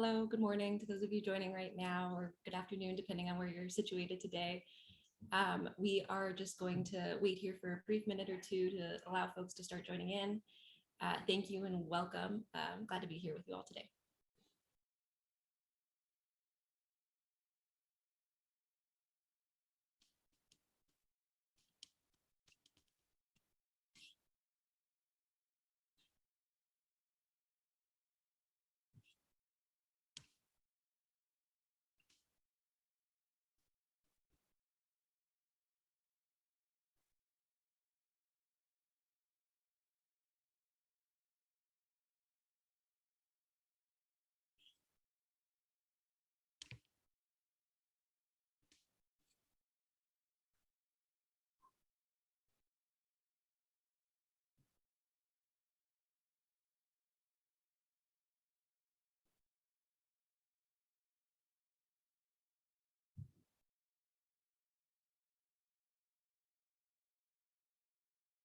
Hello, good morning to those of you joining right now, or good afternoon, depending on where you're situated today. We are just going to wait here for a brief minute or two to allow folks to start joining in. Thank you and welcome. I'm glad to be here with you all today.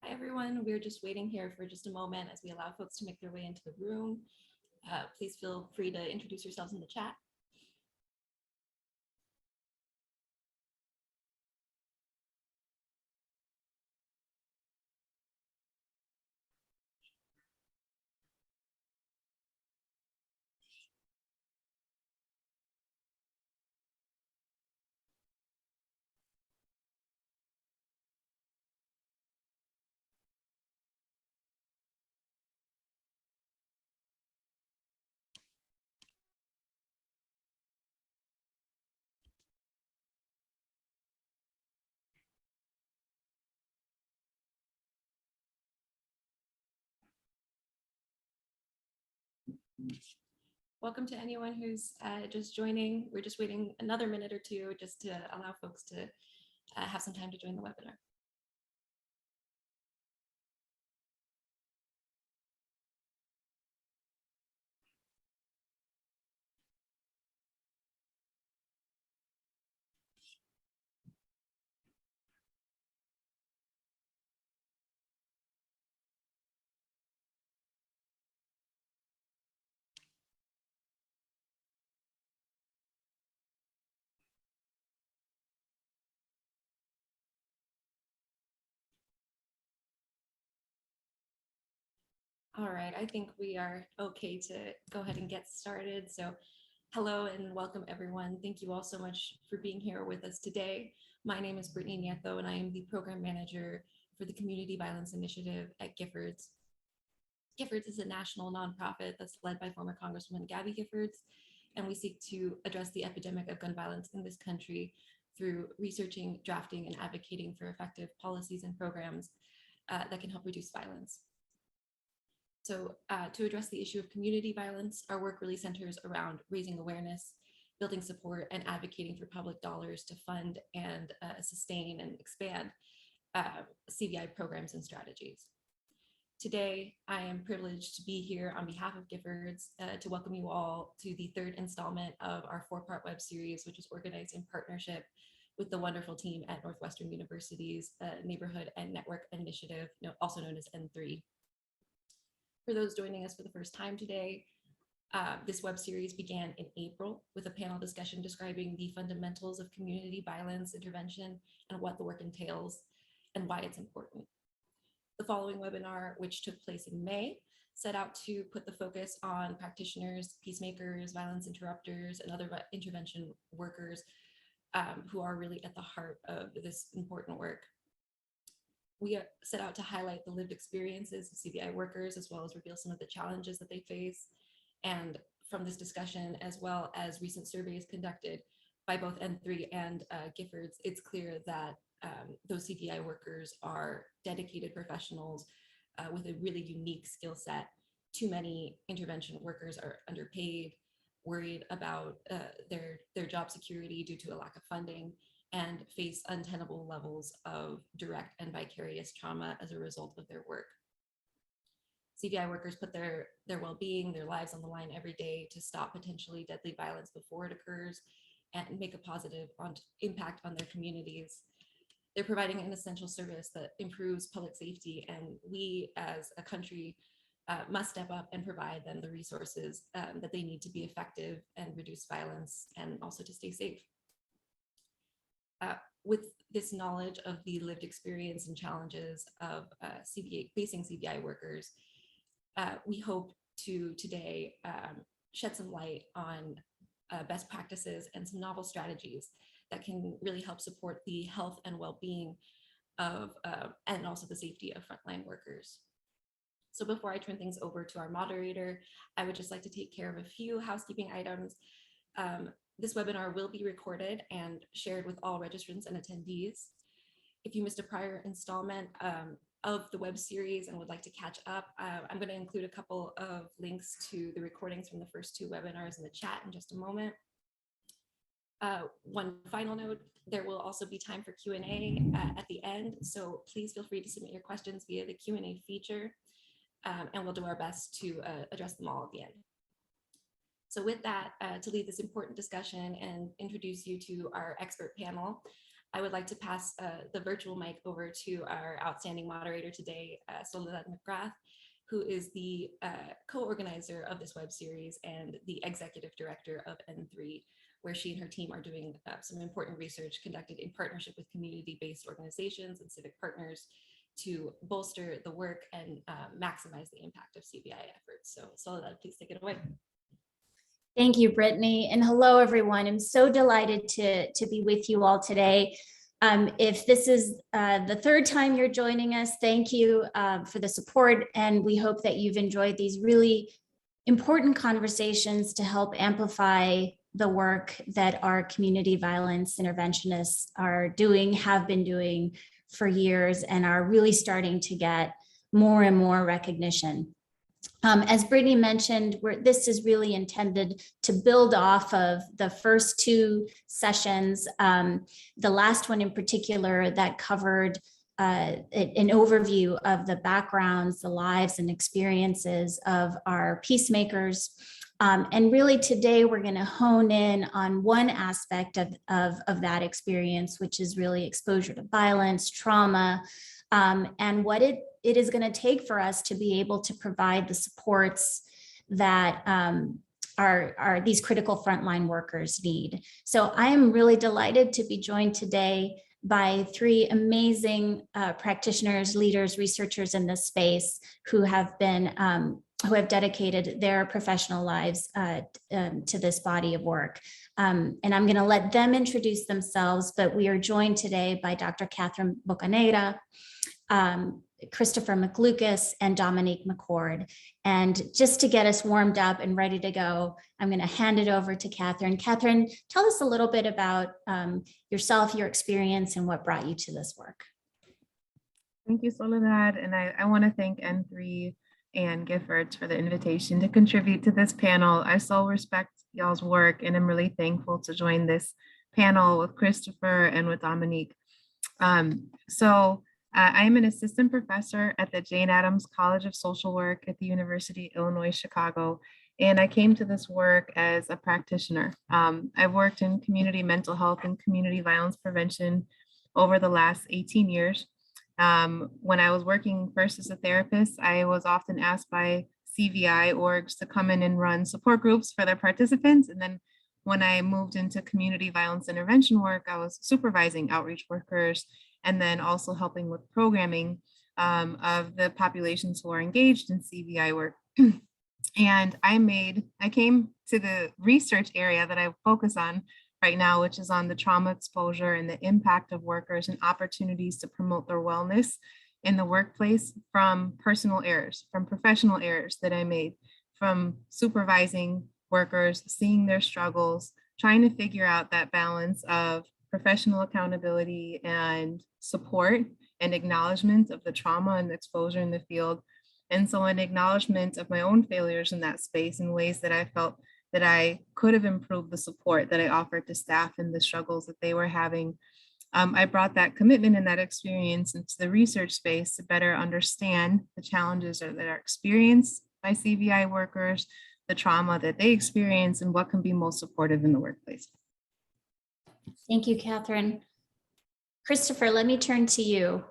Hi, everyone. We're just waiting here for just a moment as we allow folks to make their way into the room. Please feel free to introduce yourselves in the chat. Welcome to anyone who's just joining. We're just waiting another minute or two just to allow folks to have some time to join the webinar. All right, I think we are okay to go ahead and get started. So hello and welcome everyone. Thank you all so much for being here with us today. My name is Brittany Nieto and I am the program manager for the Community Violence Initiative at Giffords. Giffords is a national nonprofit that's led by former Congresswoman Gabby Giffords, and we seek to address the epidemic of gun violence in this country through researching, drafting, and advocating for effective policies and programs that can help reduce violence. So to address the issue of community violence, our work really centers around raising awareness, building support, and advocating for public dollars to fund and sustain and expand CVI programs and strategies. Today, I am privileged to be here on behalf of Giffords to welcome you all to the third installment of our 4-part web series, which is organized in partnership with the wonderful team at Northwestern University's Neighborhood and Network Initiative, also known as N3. For those joining us for the first time today, this web series began in April with a panel discussion describing the fundamentals of community violence intervention and what the work entails and why it's important. The following webinar, which took place in May, set out to put the focus on practitioners, peacemakers, violence interrupters, and other intervention workers who are really at the heart of this important work. We set out to highlight the lived experiences of CVI workers, as well as reveal some of the challenges that they face. And from this discussion, as well as recent surveys conducted by both N3 and Giffords, it's clear that those CVI workers are dedicated professionals with a really unique skill set. Too many intervention workers are underpaid, worried about their job security due to a lack of funding, and face untenable levels of direct and vicarious trauma as a result of their work. CVI workers put their well-being, their lives on the line every day to stop potentially deadly violence before it occurs and make a positive impact on their communities. They're providing an essential service that improves public safety, and we as a country must step up and provide them the resources that they need to be effective and reduce violence and also to stay safe. With this knowledge of the lived experience and challenges of facing CBI workers, we hope to today shed some light on best practices and some novel strategies that can really help support the health and well-being of and also the safety of frontline workers. So before I turn things over to our moderator, I would just like to take care of a few housekeeping items. This webinar will be recorded and shared with all registrants and attendees. If you missed a prior installment of the web series and would like to catch up, I'm going to include a couple of links to the recordings from the first two webinars in the chat in just a moment. One final note, there will also be time for Q&A at the end, so please feel free to submit your questions via the Q&A feature, and we'll do our best to address them all at the end. So with that, to lead this important discussion and introduce you to our expert panel, I would like to pass the virtual mic over to our outstanding moderator today, Soledad McGrath, who is the co-organizer of this web series and the executive director of N3, where she and her team are doing some important research conducted in partnership with community-based organizations and civic partners to bolster the work and maximize the impact of CBI efforts. So Soledad, please take it away. Thank you, Brittany, and hello, everyone. I'm so delighted to be with you all today. If this is the third time you're joining us, thank you for the support, and we hope that you've enjoyed these really important conversations to help amplify the work that our community violence interventionists are doing, have been doing for years, and are really starting to get more and more recognition. As Brittany mentioned, this is really intended to build off of the first two sessions, the last one in particular that covered an overview of the backgrounds, the lives and experiences of our peacemakers. And really today we're going to hone in on one aspect of that experience, which is really exposure to violence, trauma, and what it is going to take for us to be able to provide the supports that are these critical frontline workers need. So I am really delighted to be joined today by three amazing practitioners, leaders, researchers in this space who have dedicated their professional lives to this body of work. And I'm going to let them introduce themselves, but we are joined today by Dr. Catherine Bocanegra, Christopher McLucas, and Dominique Mccor. And just to get us warmed up and ready to go, I'm going to hand it over to Catherine. Catherine, tell us a little bit about yourself, your experience, and what brought you to this work. Thank you, Soledad. And I want to thank N3 and Giffords for the invitation to contribute to this panel. I so respect y'all's work, and I'm really thankful to join this panel with Christopher and with Dominique. I'm an assistant professor at the Jane Addams College of Social Work at the University of Illinois, Chicago, and I came to this work as a practitioner. I've worked in community mental health and community violence prevention over the last 18 years. When I was working first as a therapist, I was often asked by CVI orgs to come in and run support groups for their participants. And then when I moved into community violence intervention work, I was supervising outreach workers and then also helping with programming of the populations who are engaged in CVI work. And I came to the research area that I focus on right now, which is on the trauma exposure and the impact of workers and opportunities to promote their wellness in the workplace from personal errors, from professional errors that I made, from supervising workers, seeing their struggles, trying to figure out that balance of professional accountability and support and acknowledgement of the trauma and exposure in the field. And so an acknowledgement of my own failures in that space in ways that I felt that I could have improved the support that I offered to staff and the struggles that they were having. I brought that commitment and that experience into the research space to better understand the challenges that are experienced by CVI workers, the trauma that they experience, and what can be most supportive in the workplace. Thank you, Catherine. Christopher, let me turn to you.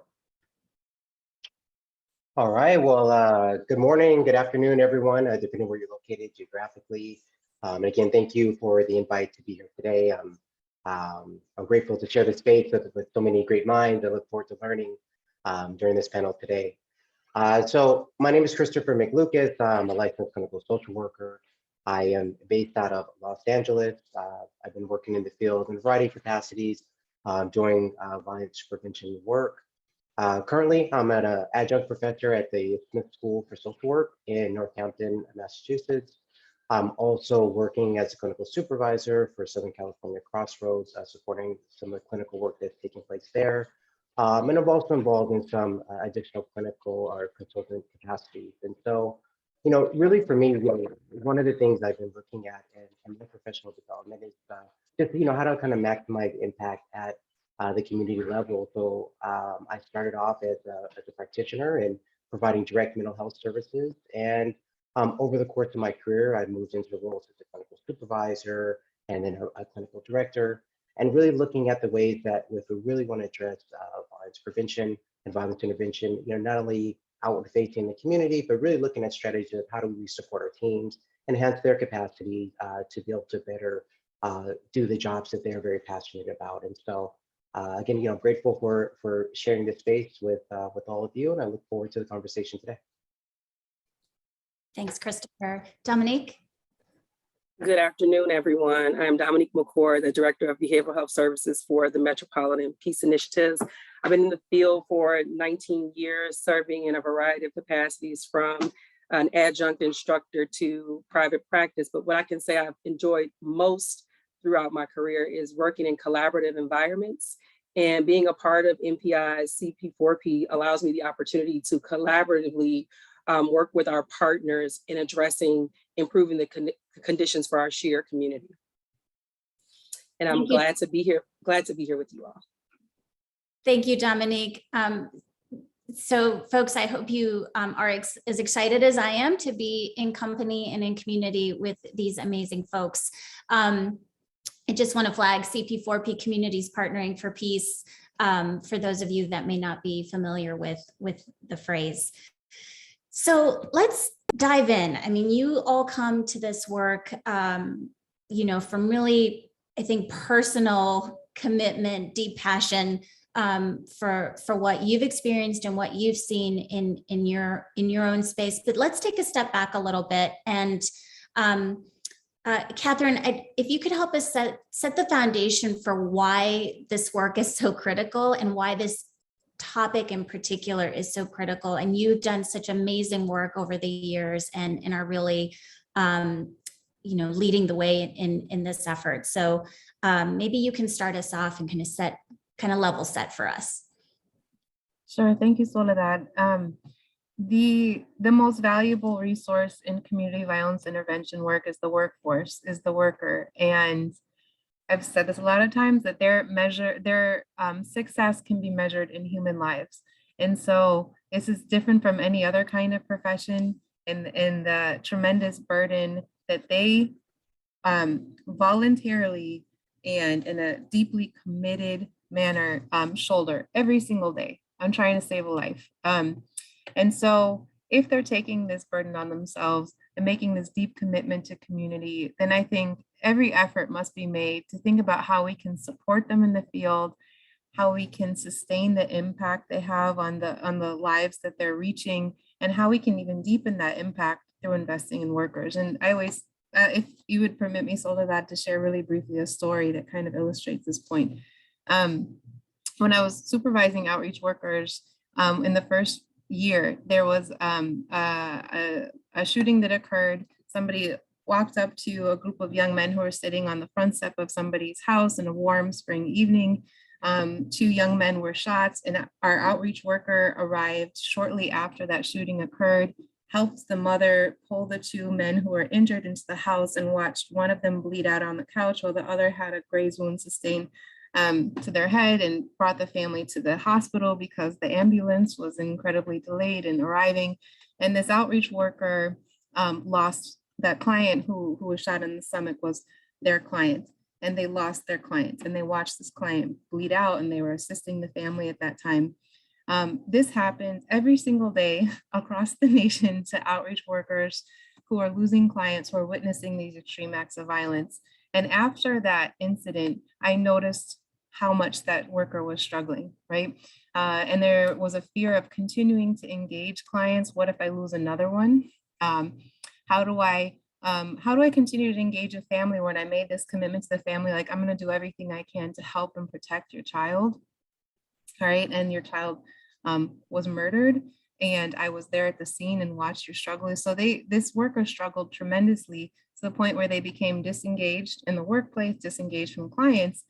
All right. Well, good morning, good afternoon, everyone, depending where you're located geographically. And again, thank you for the invite to be here today. I'm grateful to share the space with so many great minds. I look forward to learning during this panel today. So my name is Christopher McLucas. I'm a licensed clinical social worker. I am based out of Los Angeles. I've been working in the field in a variety of capacities, doing violence prevention work. Currently, I'm an adjunct professor at the Smith School for Social Work in Northampton, Massachusetts. I'm also working as a clinical supervisor for Southern California Crossroads, supporting some of the clinical work that's taking place there. And I'm also involved in some additional clinical or consultant capacities. And so, really for me, one of the things I've been looking at in my professional development is just, how to kind of maximize impact at the community level. So I started off as a practitioner and providing direct mental health services. And over the course of my career, I moved into roles as a clinical supervisor and then a clinical director, and really looking at the ways that if we really want to address violence prevention and violence intervention, not only outward facing the community, but really looking at strategies of how do we support our teams, enhance their capacity to be able to better do the jobs that they're very passionate about. And so again, I'm grateful for sharing this space with all of you, and I look forward to the conversation today. Thanks, Christopher. Dominique? Good afternoon, everyone. I'm Dominique Mccor, the Director of Behavioral Health Services for the Metropolitan Peace Initiatives. I've been in the field for 19 years, serving in a variety of capacities from an adjunct instructor to private practice. But what I can say I've enjoyed most throughout my career is working in collaborative environments, and being a part of MPI's CP4P allows me the opportunity to collaboratively work with our partners in addressing improving the conditions for our shared community. And I'm glad to be here with you all. Thank you, Dominique. So folks, I hope you are as excited as I am to be in company and in community with these amazing folks. I just want to flag CP4P Communities Partnering for Peace for those of you that may not be familiar with the phrase. So let's dive in. I mean, you all come to this work, from really, I think, personal commitment, deep passion for what you've experienced and what you've seen in your own space. But let's take a step back a little bit and Catherine, if you could help us set the foundation for why this work is so critical and why this topic in particular is so critical. And you've done such amazing work over the years and are really, leading the way in this effort. So maybe you can start us off and kind of level set for us. Sure. Thank you, Soledad. The most valuable resource in community violence intervention work is the workforce, is the worker. And I've said this a lot of times that their success can be measured in human lives. And so this is different from any other kind of profession, and the tremendous burden that they voluntarily and in a deeply committed manner shoulder every single day. I'm trying to save a life. And so if they're taking this burden on themselves and making this deep commitment to community, then I think every effort must be made to think about how we can support them in the field, how we can sustain the impact they have on the lives that they're reaching, and how we can even deepen that impact through investing in workers. And I always, if you would permit me, Soledad, to share really briefly a story that kind of illustrates this point. When I was supervising outreach workers in the first year, there was a shooting that occurred. Somebody walked up to a group of young men who were sitting on the front step of somebody's house in a warm spring evening. 2 young men were shot, and our outreach worker arrived shortly after that shooting occurred, helped the mother pull the 2 men who were injured into the house, and watched one of them bleed out on the couch while the other had a graze wound sustained to their head, and brought the family to the hospital because the ambulance was incredibly delayed in arriving. And this outreach worker lost that client who was shot in the stomach was their client, and they lost their client, and they watched this client bleed out, and they were assisting the family at that time. This happens every single day across the nation to outreach workers who are losing clients, who are witnessing these extreme acts of violence. And after that incident, I noticed how much that worker was struggling, right? And there was a fear of continuing to engage clients. What if I lose another one? How do I continue to engage a family when I made this commitment to the family? Like, I'm going to do everything I can to help and protect your child, all right? And your child was murdered, and I was there at the scene and watched your struggle. So this worker struggled tremendously to the point where they became disengaged in the workplace, disengaged from clients.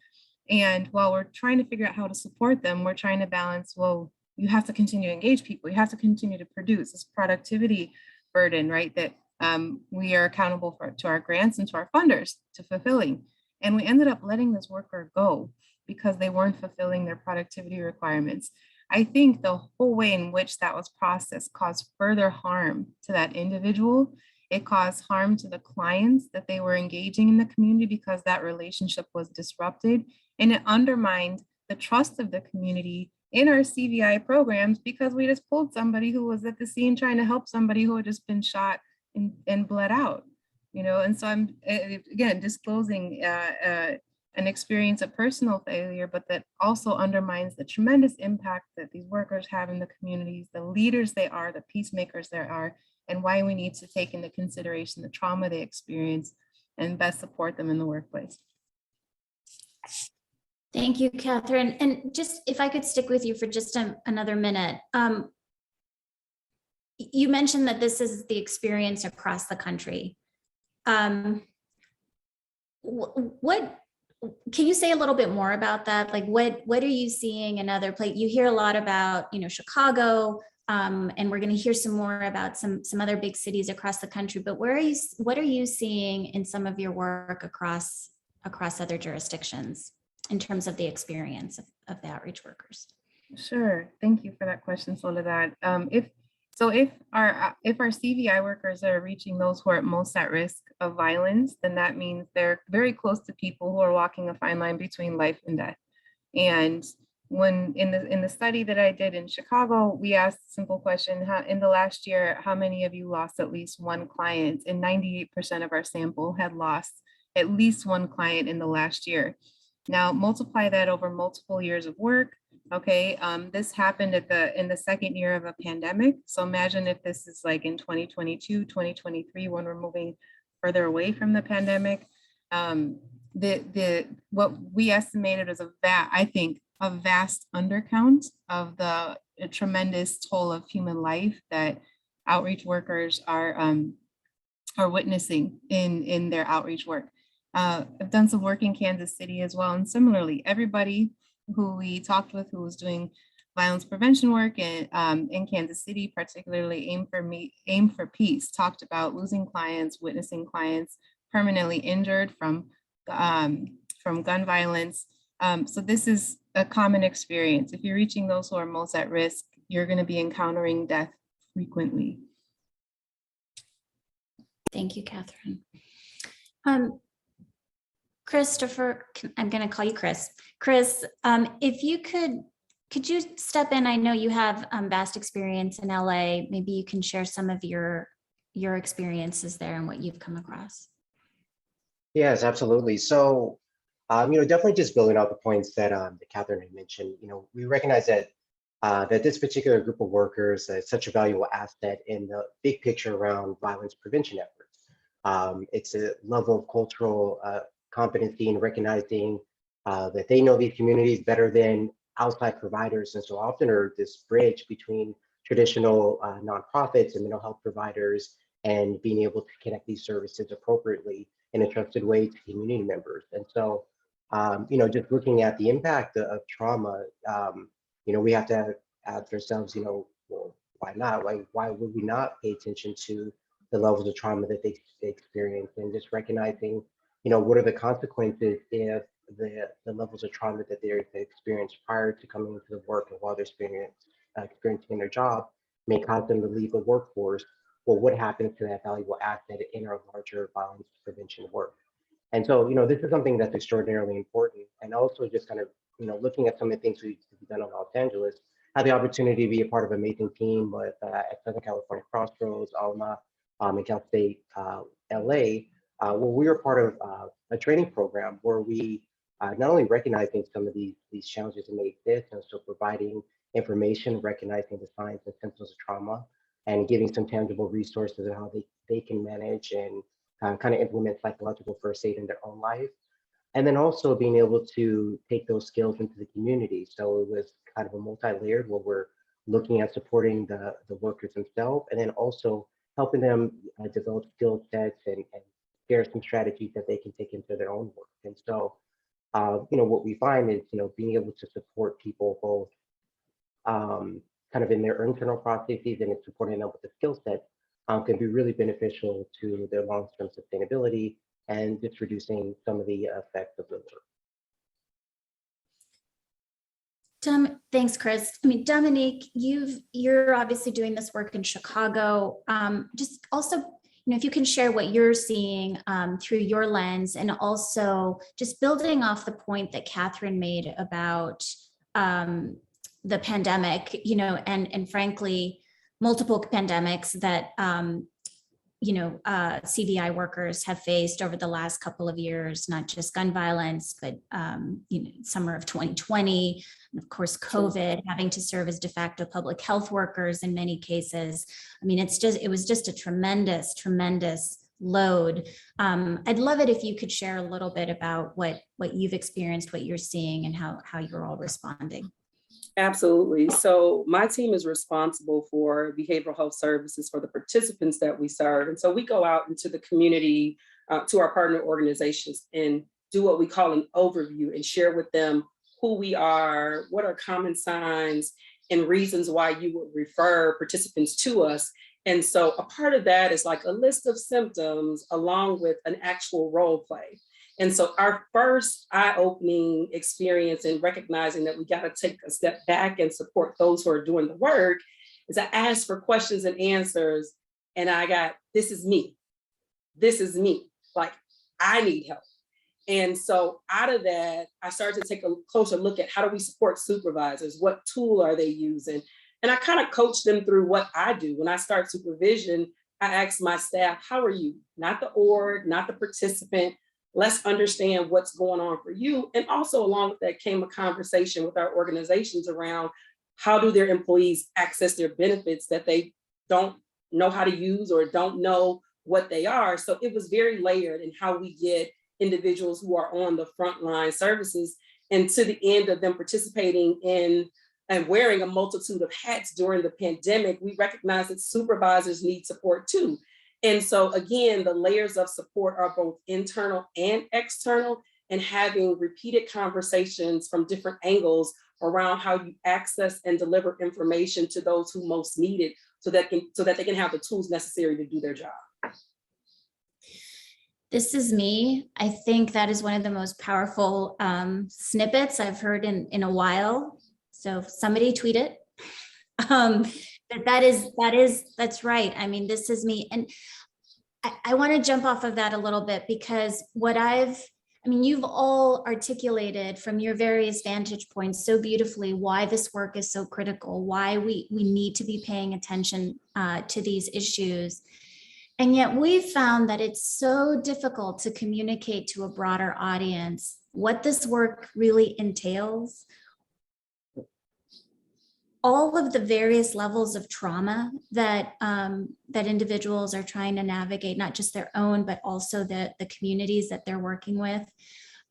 And while we're trying to figure out how to support them, we're trying to balance, well, you have to continue to engage people. You have to continue to produce this productivity burden, right? That we are accountable for to our grants and to our funders to fulfilling. And we ended up letting this worker go because they weren't fulfilling their productivity requirements. I think the whole way in which that was processed caused further harm to that individual. It caused harm to the clients that they were engaging in the community because that relationship was disrupted. And it undermined the trust of the community in our CVI programs because we just pulled somebody who was at the scene trying to help somebody who had just been shot and bled out, and so I'm, again, disclosing an experience of personal failure, but that also undermines the tremendous impact that these workers have in the communities, the leaders they are, the peacemakers there are, and why we need to take into consideration the trauma they experience and best support them in the workplace. Thank you, Catherine. And just if I could stick with you for just another minute. You mentioned that this is the experience across the country. What can you say a little bit more about that? Like, what are you seeing in other places? You hear a lot about, Chicago, and we're going to hear some more about some other big cities across the country. But what are you seeing in some of your work across other jurisdictions in terms of the experience of the outreach workers? Sure, thank you for that question, Soledad. If our CVI workers are reaching those who are most at risk of violence, then that means they're very close to people who are walking a fine line between life and death. And when in the study that I did in Chicago, we asked a simple question: in the last year, how many of you lost at least one client? And 98% of our sample had lost at least one client in the last year. Now multiply that over multiple years of work. Okay, this happened in the second year of a pandemic. So imagine if this is like in 2022, 2023, when we're moving further away from the pandemic. What we estimated is I think a vast undercount of the tremendous toll of human life that outreach workers are witnessing in their outreach work. I've done some work in Kansas City as well, and similarly, everybody who we talked with who was doing violence prevention work in Kansas City, particularly Aim for Peace, talked about losing clients, witnessing clients permanently injured from gun violence. So this is a common experience. If you're reaching those who are most at risk, you're going to be encountering death frequently. Thank you, Catherine. Christopher, I'm going to call you Chris. Chris, if you could you step in? I know you have vast experience in LA. Maybe you can share some of your experiences there and what you've come across. Yes, absolutely. So, definitely just building out the points that Catherine had mentioned. We recognize that that this particular group of workers is such a valuable asset in the big picture around violence prevention efforts. It's a level of cultural competency in recognizing that they know these communities better than outside providers, and so often are this bridge between traditional nonprofits and mental health providers and being able to connect these services appropriately in a trusted way to community members. And so, just looking at the impact of trauma, we have to ask ourselves, well, why not? Why would we not pay attention to the levels of trauma that they experience, and just recognizing, what are the consequences if the levels of trauma that they experienced prior to coming into the work and while they're experiencing their job may cause them to leave the workforce. Well, what happens to that valuable asset in our larger violence prevention work? And so, this is something that's extraordinarily important. And also just kind of, looking at some of the things we've done in Los Angeles, had the opportunity to be a part of an amazing team with at Southern California Crossroads, Alma, and Cal State LA, where we were part of a training program where we not only recognizing some of these challenges that may exist, and so providing information, recognizing the signs and symptoms of trauma, and giving some tangible resources on how they can manage and kind of implement psychological first aid in their own life. And then also being able to take those skills into the community. So it was kind of a multi-layered where we're looking at supporting the workers themselves, and then also helping them develop skill sets and share some strategies that they can take into their own work. And so, what we find is, being able to support people both kind of in their internal processes and in supporting them with the skill set can be really beneficial to their long-term sustainability and just reducing some of the effects of the work. Thanks, Chris. I mean, Dominique, you're obviously doing this work in Chicago. Just also, if you can share what you're seeing through your lens, and also just building off the point that Catherine made about the pandemic, and frankly, multiple pandemics that CVI workers have faced over the last couple of years, not just gun violence, but summer of 2020, and of course, COVID, having to serve as de facto public health workers in many cases. I mean, it was just a tremendous, tremendous load. I'd love it if you could share a little bit about what you've experienced, what you're seeing, and how you're all responding. Absolutely. So my team is responsible for behavioral health services for the participants that we serve. And so we go out into the community to our partner organizations and do what we call an overview and share with them who we are, what are common signs and reasons why you would refer participants to us. And so a part of that is like a list of symptoms along with an actual role play. And so our first eye-opening experience in recognizing that we got to take a step back and support those who are doing the work is I asked for questions and answers, and I got, this is me, like I need help. And so out of that, I started to take a closer look at how do we support supervisors, what tool are they using? And I kind of coach them through what I do. When I start supervision, I ask my staff, how are you? Not the org, not the participant. Let's understand what's going on for you. And also along with that came a conversation with our organizations around how do their employees access their benefits that they don't know how to use or don't know what they are. So it was very layered in how we get individuals who are on the frontline services, and to the end of them participating in and wearing a multitude of hats during the pandemic, we recognize that supervisors need support too. And so again, the layers of support are both internal and external, and having repeated conversations from different angles around how you access and deliver information to those who most need it so that they can have the tools necessary to do their job. This is me. I think that is one of the most powerful snippets I've heard in a while. So somebody tweet it. That's right. I mean, this is me. And I want to jump off of that a little bit because you've all articulated from your various vantage points so beautifully why this work is so critical, why we need to be paying attention to these issues. And yet we've found that it's so difficult to communicate to a broader audience what this work really entails, all of the various levels of trauma that individuals are trying to navigate, not just their own, but also the communities that they're working with.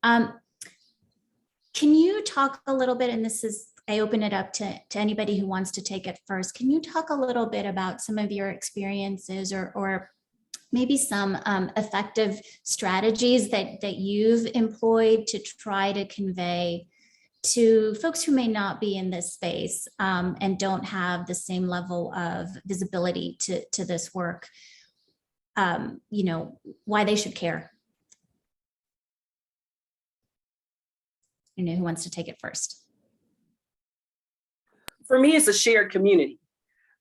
Can you talk a little bit, and I open it up to anybody who wants to take it first. Can you talk a little bit about some of your experiences or maybe some effective strategies that you've employed to try to convey to folks who may not be in this space and don't have the same level of visibility to this work, why they should care? Who wants to take it first? For me, it's a shared community.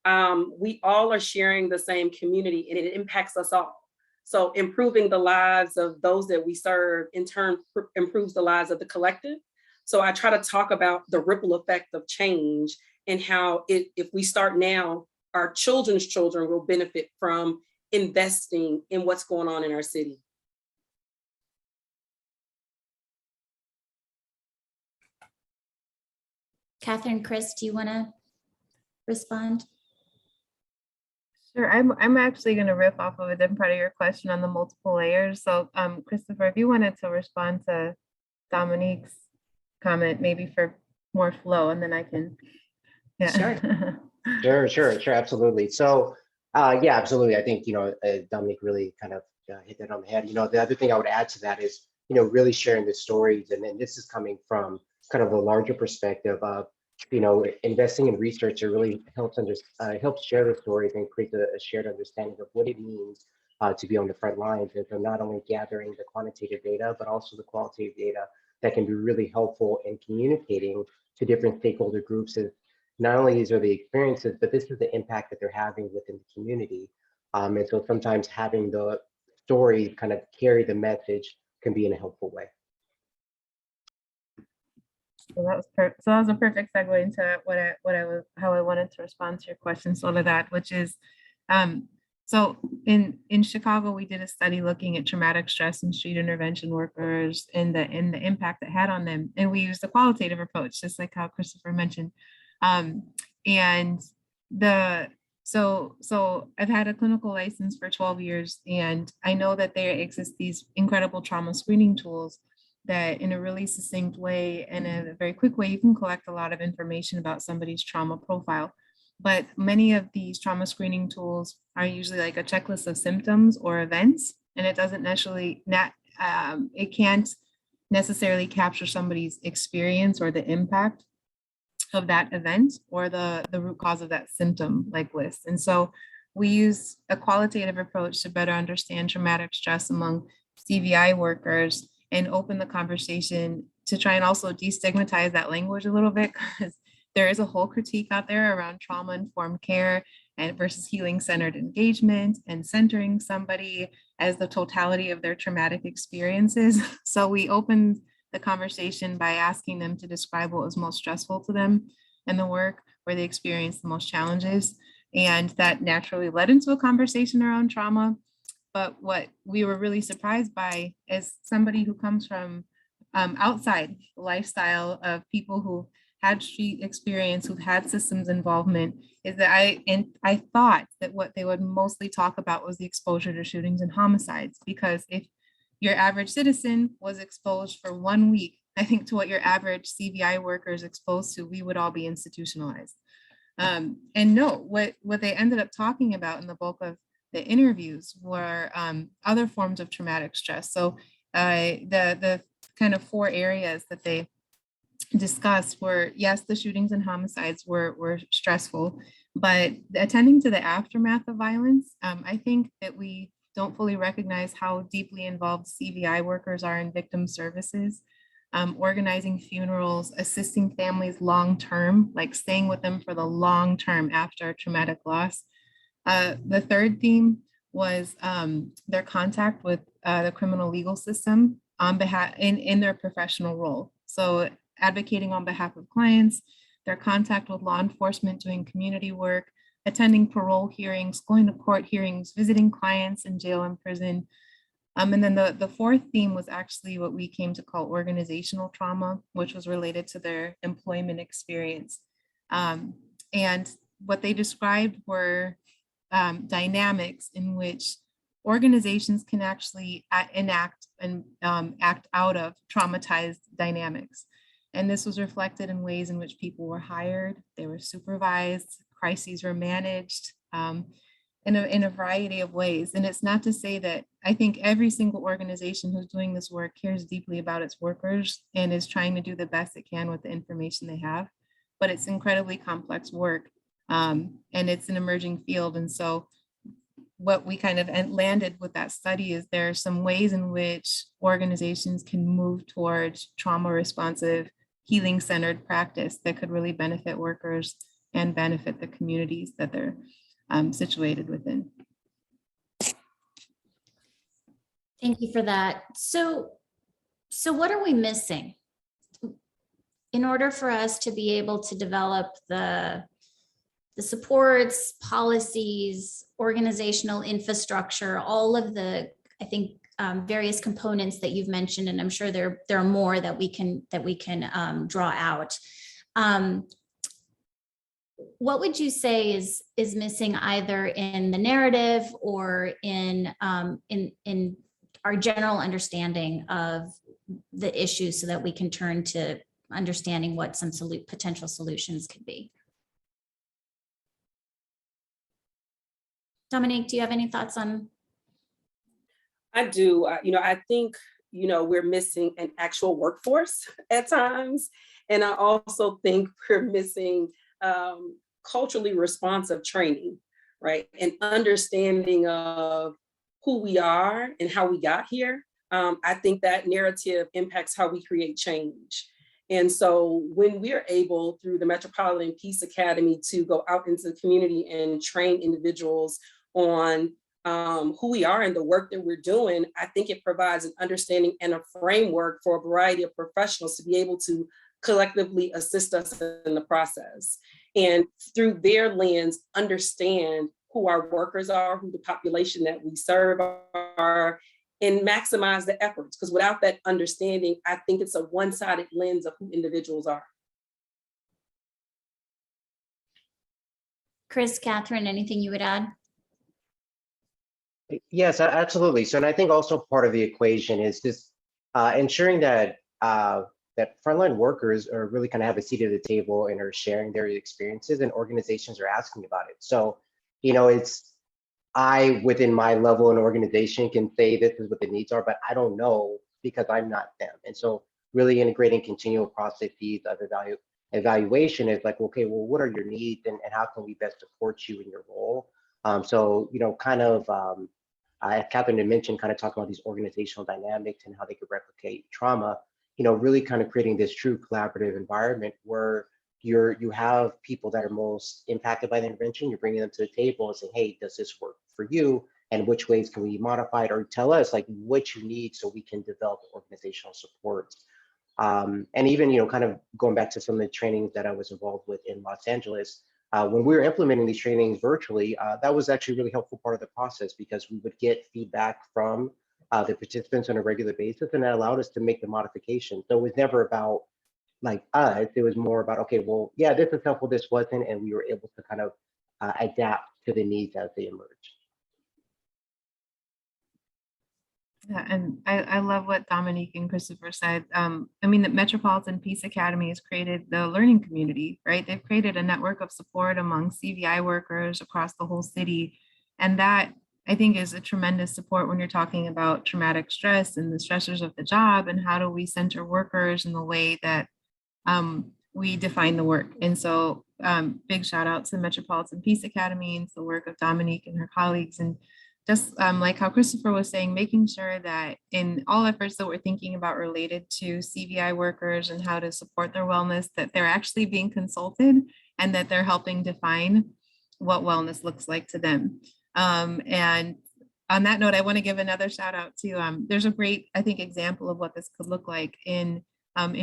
We all are sharing the same community and it impacts us all. So improving the lives of those that we serve in turn improves the lives of the collective. So I try to talk about the ripple effect of change and how if we start now, our children's children will benefit from investing in what's going on in our city. Catherine, Chris, do you want to respond? Sure, I'm actually going to riff off of a different part of your question on the multiple layers. So Christopher, if you wanted to respond to Dominique's comment, maybe for more flow, and then I can. Yeah. Sure, absolutely. So, yeah, absolutely. I think, Dominique really kind of hit that on the head. The other thing I would add to that is, really sharing the stories. And then this is coming from kind of a larger perspective of, investing in research. It really helps helps share the stories and create a shared understanding of what it means to be on the front lines. And so not only gathering the quantitative data, but also the qualitative data that can be really helpful in communicating to different stakeholder groups. As not only these are the experiences, but this is the impact that they're having within the community. And so sometimes having the story kind of carry the message can be in a helpful way. So that was a perfect segue into how I wanted to respond to your question, so to that, which is, so in Chicago, we did a study looking at traumatic stress and street intervention workers and the impact it had on them, and we used a qualitative approach, just like how Christopher mentioned. So I've had a clinical license for 12 years, and I know that there exist these incredible trauma screening tools that in a really succinct way and in a very quick way, you can collect a lot of information about somebody's trauma profile. But many of these trauma screening tools are usually like a checklist of symptoms or events, and it doesn't necessarily, it can't necessarily capture somebody's experience or the impact of that event or the root cause of that symptom like list. And so we use a qualitative approach to better understand traumatic stress among CVI workers and open the conversation to try and also destigmatize that language a little bit, because there is a whole critique out there around trauma-informed care and versus healing-centered engagement and centering somebody as the totality of their traumatic experiences. So we opened the conversation by asking them to describe what was most stressful to them in the work, where they experienced the most challenges. And that naturally led into a conversation around trauma. But what we were really surprised by as somebody who comes from outside the lifestyle of people who had street experience, who've had systems involvement, is that I thought that what they would mostly talk about was the exposure to shootings and homicides, because if your average citizen was exposed for 1 week, I think, to what your average CVI worker is exposed to, we would all be institutionalized. And no, what they ended up talking about in the bulk of the interviews were other forms of traumatic stress. So the kind of 4 areas that they discussed were, yes, the shootings and homicides were stressful, but attending to the aftermath of violence, I think that we don't fully recognize how deeply involved CVI workers are in victim services, organizing funerals, assisting families long-term, like staying with them for the long term after a traumatic loss. The third theme was their contact with the criminal legal system on behalf in their professional role. So advocating on behalf of clients, their contact with law enforcement, doing community work, attending parole hearings, going to court hearings, visiting clients in jail and prison. And then the fourth theme was actually what we came to call organizational trauma, which was related to their employment experience. And what they described were dynamics in which organizations can actually enact and act out of traumatized dynamics. And this was reflected in ways in which people were hired, they were supervised, crises were managed in a variety of ways. And it's not to say that I think every single organization who's doing this work cares deeply about its workers and is trying to do the best it can with the information they have, but it's incredibly complex work. And it's an emerging field. And so what we kind of landed with that study is there are some ways in which organizations can move towards trauma responsive, healing centered practice that could really benefit workers and benefit the communities that they're situated within. Thank you for that. So what are we missing? in order for us to be able to develop the supports, policies, organizational infrastructure, all of the, I think, various components that you've mentioned, and I'm sure there are more that we can draw out. What would you say is missing either in the narrative or in our general understanding of the issues, so that we can turn to understanding what some potential solutions could be? Dominique, do you have any thoughts on? I do. I think, we're missing an actual workforce at times. And I also think we're missing culturally responsive training, right? And understanding of who we are and how we got here. I think that narrative impacts how we create change. And so when we're able, through the Metropolitan Peace Academy, to go out into the community and train individuals on who we are and the work that we're doing, I think it provides an understanding and a framework for a variety of professionals to be able to collectively assist us in the process. And through their lens, understand who our workers are, who the population that we serve are, and maximize the efforts. Because without that understanding, I think it's a one-sided lens of who individuals are. Chris, Catherine, anything you would add? Yes, absolutely. So, and I think also part of the equation is just ensuring that that frontline workers are really kind of have a seat at the table and are sharing their experiences, and organizations are asking about it. So, it's within my level and organization can say this is what the needs are, but I don't know because I'm not them. And so really integrating continual processes of evaluation is like, okay, well, what are your needs and how can we best support you in your role? So, as Catherine had mentioned, kind of talking about these organizational dynamics and how they could replicate trauma, really kind of creating this true collaborative environment where you have people that are most impacted by the intervention, you're bringing them to the table and saying, hey, does this work for you? And which ways can we modify it, or tell us like what you need so we can develop organizational support. And even, kind of going back to some of the trainings that I was involved with in Los Angeles, when we were implementing these trainings virtually, that was actually a really helpful part of the process, because we would get feedback from the participants on a regular basis, and that allowed us to make the modifications. So it was never about like us, it was more about, okay, well, yeah, this is helpful, this wasn't, and we were able to kind of adapt to the needs as they emerge. Yeah, and I love what Dominique and Christopher said. The Metropolitan Peace Academy has created the learning community, right? They've created a network of support among CVI workers across the whole city. And that, I think, is a tremendous support when you're talking about traumatic stress and the stressors of the job, and how do we center workers in the way that we define the work. And so big shout out to the Metropolitan Peace Academy and the work of Dominique and her colleagues. And just like how Christopher was saying, making sure that in all efforts that we're thinking about related to CVI workers and how to support their wellness, that they're actually being consulted and that they're helping define what wellness looks like to them. And on that note, I want to give another shout out to, there's a great, I think, example of what this could look like in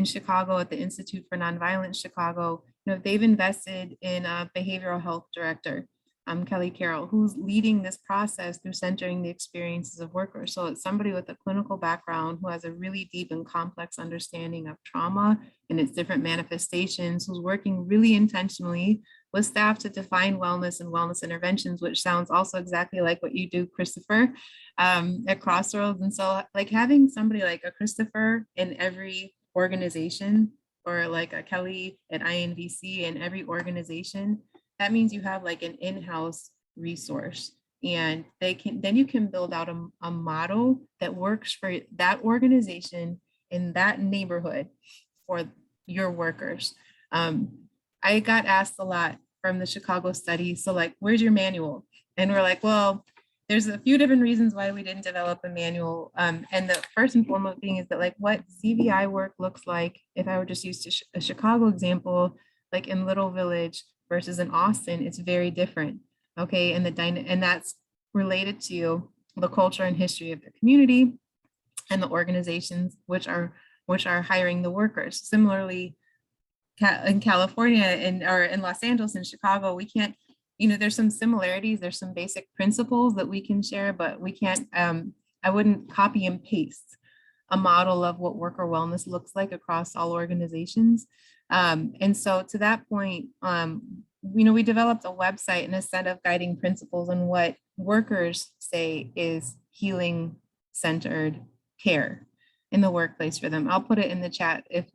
Chicago at the Institute for Nonviolence Chicago. They've invested in a behavioral health director, Kelly Carroll, who's leading this process through centering the experiences of workers. So it's somebody with a clinical background who has a really deep and complex understanding of trauma and its different manifestations, who's working really intentionally with staff to define wellness and wellness interventions, which sounds also exactly like what you do, Christopher, at Crossroads. And so like having somebody like a Christopher in every organization, or like a Kelly at INVC in every organization, that means you have like an in-house resource, and then you can build out a model that works for that organization in that neighborhood for your workers. I got asked a lot from the Chicago study, so like, where's your manual? And we're like, well, there's a few different reasons why we didn't develop a manual. And the first and foremost thing is that like what CVI work looks like, if I were just use a Chicago example, like in Little Village versus in Austin, it's very different. Okay, and that's related to the culture and history of the community and the organizations which are hiring the workers. Similarly, in California or in Los Angeles and Chicago, we can't, there's some similarities, there's some basic principles that we can share, but we can't, I wouldn't copy and paste a model of what worker wellness looks like across all organizations. And so to that point, we developed a website and a set of guiding principles on what workers say is healing centered care in the workplace for them. I'll put it in the chat if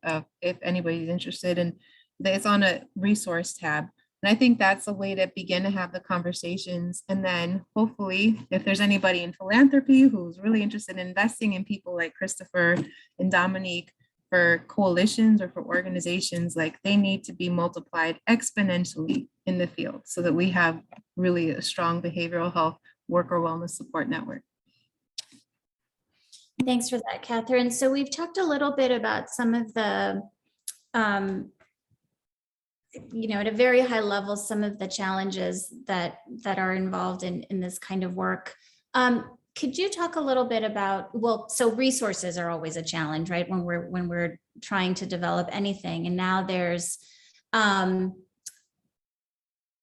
anybody's interested, and it's on a resource tab. And I think that's a way to begin to have the conversations. And then hopefully, if there's anybody in philanthropy who's really interested in investing in people like Christopher and Dominique, for coalitions or for organizations, like they need to be multiplied exponentially in the field so that we have really a strong behavioral health worker wellness support network. Thanks for that, Catherine. So we've talked a little bit about some of the, at a very high level, some of the challenges that are involved in this kind of work. Could you talk a little bit about, so resources are always a challenge, right? When we're trying to develop anything, and now there's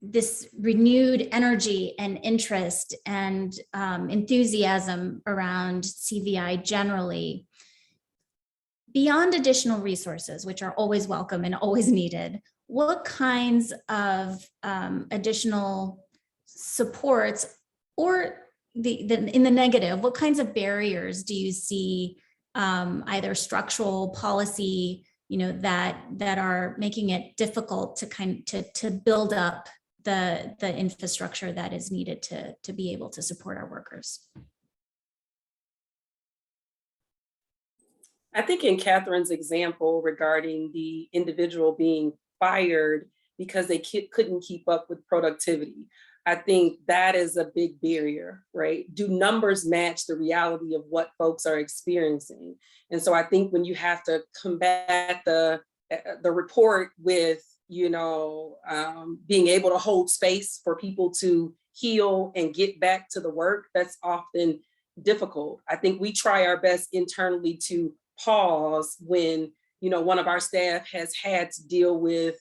this renewed energy and interest and enthusiasm around CVI generally. Beyond additional resources, which are always welcome and always needed, what kinds of additional supports, or in the negative, what kinds of barriers do you see, either structural, policy, that are making it difficult to build up the infrastructure that is needed to be able to support our workers? I think in Catherine's example regarding the individual being fired because they couldn't keep up with productivity, I think that is a big barrier, right? Do numbers match the reality of what folks are experiencing? And so I think when you have to combat the report with, being able to hold space for people to heal and get back to the work, that's often difficult. I think we try our best internally to pause when, one of our staff has had to deal with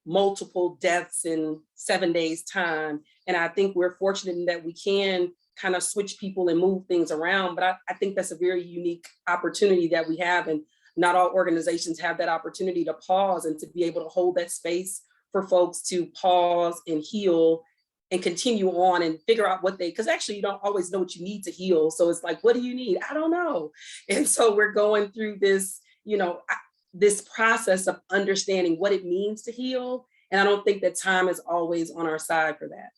multiple deaths in 7 days' time. And I think we're fortunate in that we can kind of switch people and move things around. But I think that's a very unique opportunity that we have. And not all organizations have that opportunity to pause and to be able to hold that space for folks to pause and heal and continue on and figure out because actually you don't always know what you need to heal. So it's like, what do you need? I don't know. And so we're going through this, this process of understanding what it means to heal. And I don't think that time is always on our side for that.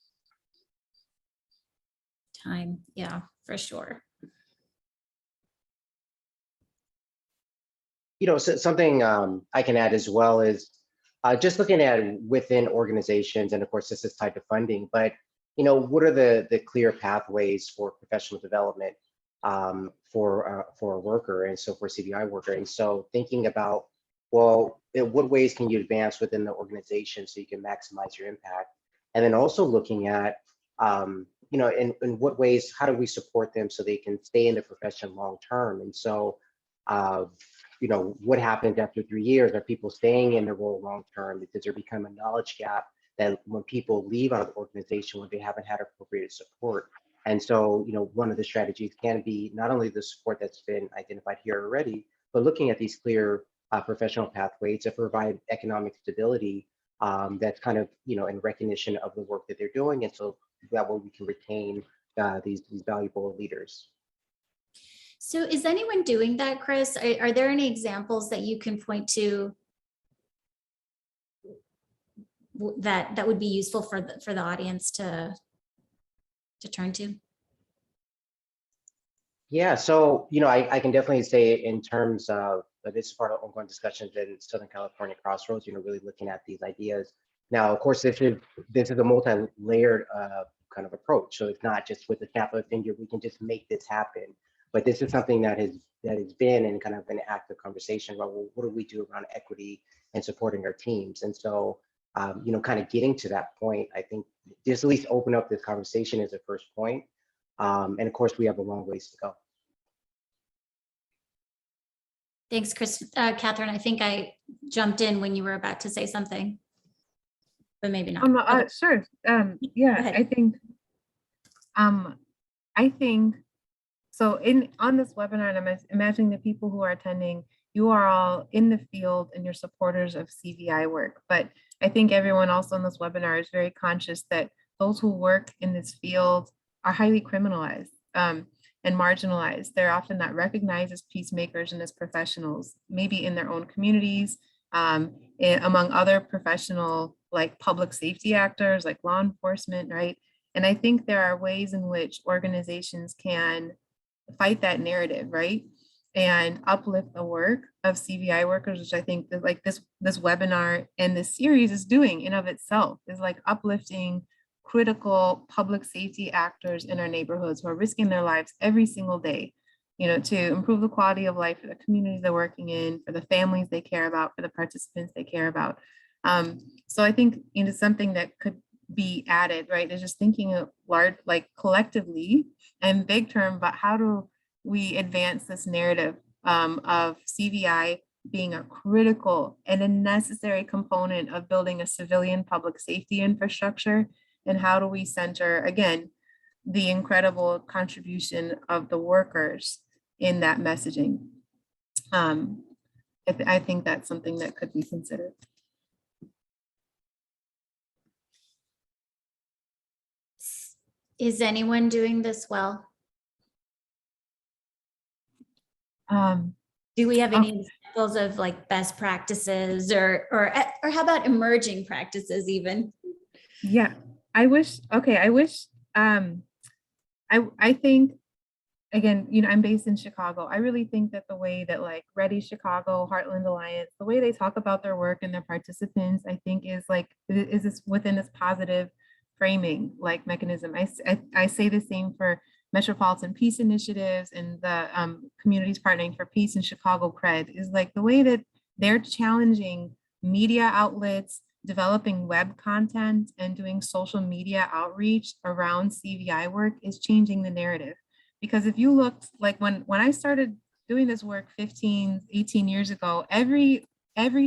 Time, yeah, for sure. So something I can add as well is just looking at within organizations, and of course this is tied to funding, but what are the clear pathways for professional development for a worker, and so for a CVI worker? And so thinking about, well, in what ways can you advance within the organization so you can maximize your impact? And then also looking at, in what ways, how do we support them so they can stay in the profession long term? And so, what happens after 3 years? Are people staying in the role long term? Does there become a knowledge gap that when people leave out of the organization, when they haven't had appropriate support? And so, one of the strategies can be not only the support that's been identified here already, but looking at these clear professional pathways to provide economic stability that's kind of, in recognition of the work that they're doing. And so that way we can retain these valuable leaders. So is anyone doing that, Chris? Are there any examples that you can point to that would be useful for the audience to turn to? Yeah, so, I can definitely say in terms of this is part of ongoing discussions in Southern California Crossroads, really looking at these ideas. Now, of course, this is a multi-layered kind of approach. So it's not just with the snap of a finger, we can just make this happen. But this is something that has been in kind of an active conversation about, well, what do we do around equity and supporting our teams? And so, kind of getting to that point, I think just at least open up this conversation as a first point. And of course, we have a long ways to go. Thanks, Chris. Catherine, I think I jumped in when you were about to say something, but maybe not. Okay. Sure. Go ahead. I think so. On this webinar, and I'm imagining the people who are attending, you are all in the field and you're supporters of CVI work. But I think everyone also in this webinar is very conscious that those who work in this field are highly criminalized and marginalized. They're often not recognized as peacemakers and as professionals, maybe in their own communities, among other professional, like public safety actors, like law enforcement, right? And I think there are ways in which organizations can fight that narrative, right? And uplift the work of CVI workers, which I think that like this webinar and this series is doing in of itself, is like uplifting critical public safety actors in our neighborhoods who are risking their lives every single day, to improve the quality of life for the communities they're working in, for the families they care about, for the participants they care about. So I think something that could be added, right, is just thinking of large, like collectively and big term, but how do we advance this narrative of CVI being a critical and a necessary component of building a civilian public safety infrastructure? And how do we center, again, the incredible contribution of the workers in that messaging? I think that's something that could be considered. Is anyone doing this well? Do we have any examples of like best practices or how about emerging practices even? Yeah, I wish, I think, again, I'm based in Chicago. I really think that the way that like Ready Chicago, Heartland Alliance, the way they talk about their work and their participants, I think is this within this positive framing like mechanism. I say the same for Metropolitan Peace Initiatives and the Communities Partnering for Peace in Chicago Cred, is like the way that they're challenging media outlets, developing web content and doing social media outreach around CVI work is changing the narrative. Because if you looked, like when I started doing this work 18 years ago, every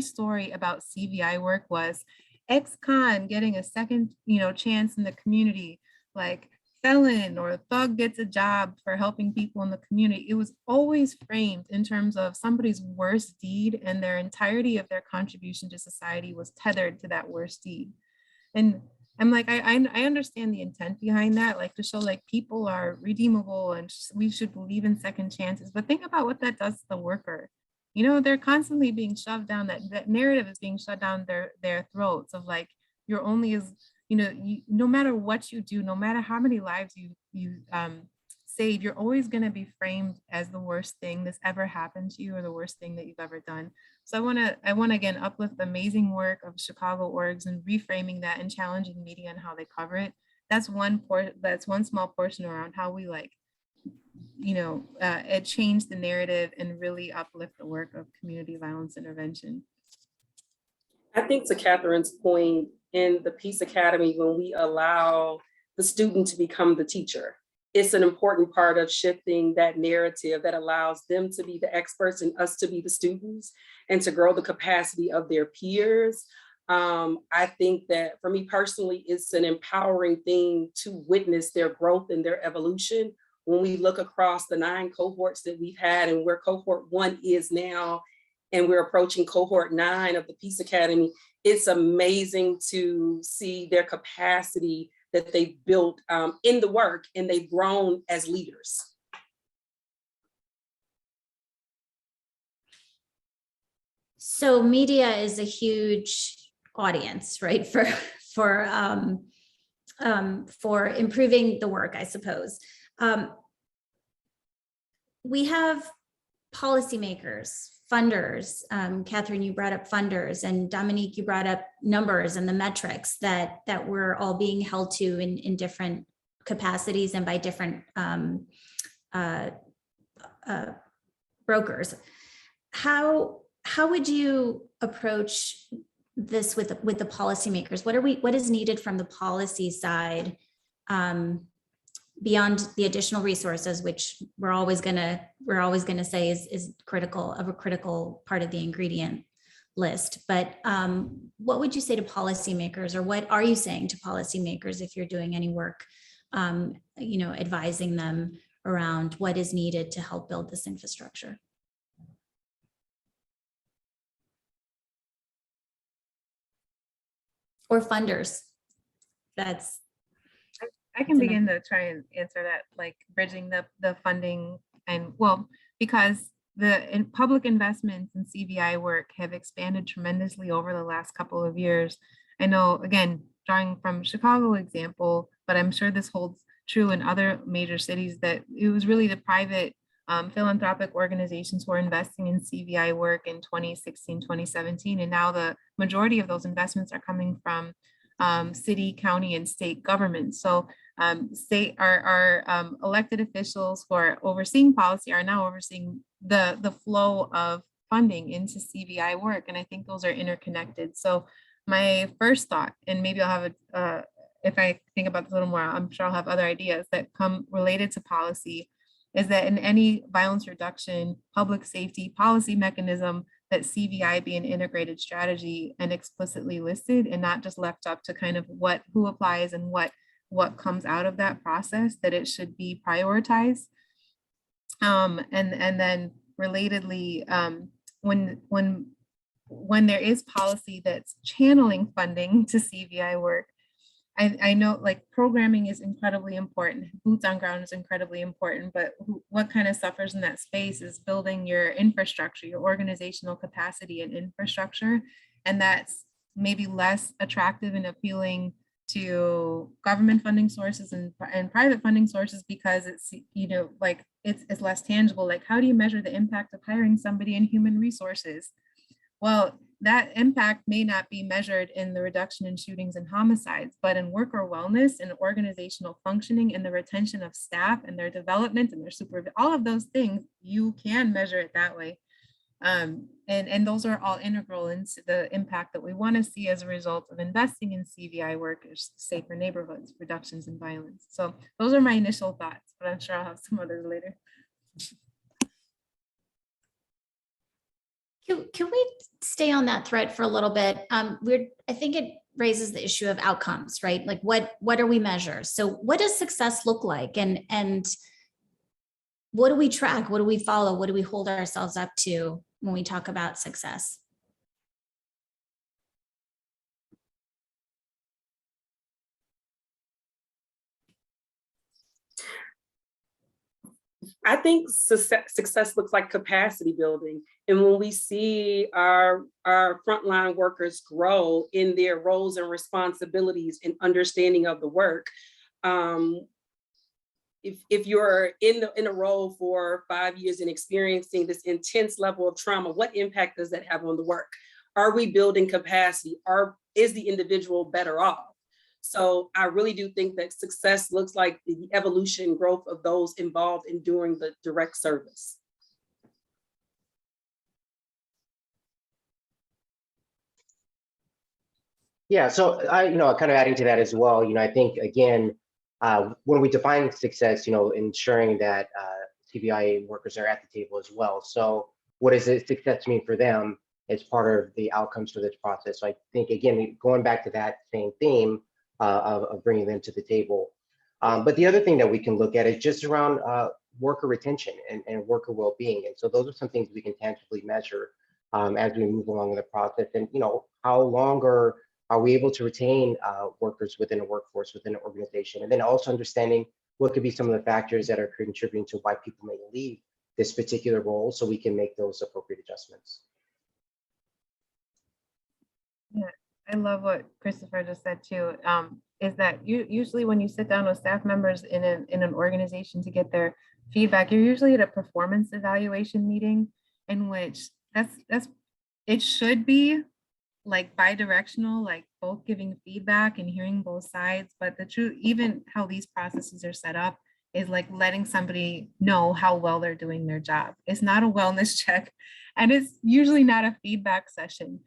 story about CVI work was ex-con getting a second, chance in the community, like felon or thug gets a job for helping people in the community. It was always framed in terms of somebody's worst deed, and their entirety of their contribution to society was tethered to that worst deed. And I'm like, I understand the intent behind that, like to show like people are redeemable and we should believe in second chances. But think about what that does to the worker. They're constantly being shoved down, that narrative is being shoved down their throats of like, you're only as, no matter what you do, no matter how many lives you save, you're always going to be framed as the worst thing that's ever happened to you or the worst thing that you've ever done. So I want to again uplift the amazing work of Chicago orgs and reframing that and challenging media and how they cover it. That's one small portion around how we it changed the narrative and really uplift the work of community violence intervention. I think to Catherine's point, in the Peace Academy, when we allow the student to become the teacher, it's an important part of shifting that narrative that allows them to be the experts and us to be the students and to grow the capacity of their peers. I think that for me personally, it's an empowering thing to witness their growth and their evolution. When we look across the 9 cohorts that we've had and where cohort 1 is now, and we're approaching cohort 9 of the Peace Academy, it's amazing to see their capacity that they've built in the work, and they've grown as leaders. So media is a huge audience, right? For improving the work, I suppose. We have policymakers, funders. Catherine, you brought up funders, and Dominique, you brought up numbers and the metrics that we're all being held to in different capacities and by different brokers. How would you approach this with the policymakers? What is needed from the policy side beyond the additional resources, which we're always gonna say is critical part of the ingredient? list, but what would you say to policymakers, or what are you saying to policymakers if you're doing any work, advising them around what is needed to help build this infrastructure? Or funders? I can begin to try and answer that, like bridging the funding, and well, because the public investments in CVI work have expanded tremendously over the last couple of years. I know, again, drawing from Chicago example, but I'm sure this holds true in other major cities, that it was really the private philanthropic organizations who are investing in CVI work in 2016, 2017. And now the majority of those investments are coming from city, county, and state governments. So our elected officials who are overseeing policy are now overseeing the flow of funding into CVI work. And I think those are interconnected. So my first thought, and maybe I'll have if I think about this a little more, I'm sure I'll have other ideas that come related to policy, is that in any violence reduction, public safety policy mechanism, that CVI be an integrated strategy and explicitly listed, and not just left up to kind of who applies and what comes out of that process, that it should be prioritized. And then relatedly, when there is policy that's channeling funding to CVI work, I know like programming is incredibly important, boots on ground is incredibly important, but what kind of suffers in that space is building your infrastructure, your organizational capacity and infrastructure. And that's maybe less attractive and appealing to government funding sources and private funding sources, because it's, like it's less tangible. Like, how do you measure the impact of hiring somebody in human resources? Well, that impact may not be measured in the reduction in shootings and homicides, but in worker wellness and organizational functioning and the retention of staff and their development and their supervision, all of those things, you can measure it that way. And those are all integral into the impact that we want to see as a result of investing in CVI workers, safer neighborhoods, reductions in violence. So those are my initial thoughts, but I'm sure I'll have some others later. Can we stay on that thread for a little bit? I think it raises the issue of outcomes, right? Like what do we measure? So what does success look like? And what do we track? What do we follow? What do we hold ourselves up to when we talk about success? I think success looks like capacity building. And when we see our frontline workers grow in their roles and responsibilities and understanding of the work, if you're in a role for 5 years and experiencing this intense level of trauma, what impact does that have on the work? Are we building capacity? Is the individual better off? So I really do think that success looks like the evolution growth of those involved in doing the direct service. Yeah, so kind of adding to that as well, I think, again, when we define success, ensuring that CVI workers are at the table as well. So what does success mean for them as part of the outcomes for this process? So I think, again, going back to that same theme of bringing them to the table. But the other thing that we can look at is just around worker retention and worker well-being. And so those are some things we can tangibly measure as we move along in the process. And, how longer are we able to retain workers within a workforce, within an organization? And then also understanding what could be some of the factors that are contributing to why people may leave this particular role, so we can make those appropriate adjustments. Yeah, I love what Christopher just said too, is that usually when you sit down with staff members in an organization to get their feedback, you're usually at a performance evaluation meeting, in which it should be like bi-directional, like both giving feedback and hearing both sides. But the truth, even how these processes are set up, is like letting somebody know how well they're doing their job. It's not a wellness check, and it's usually not a feedback session.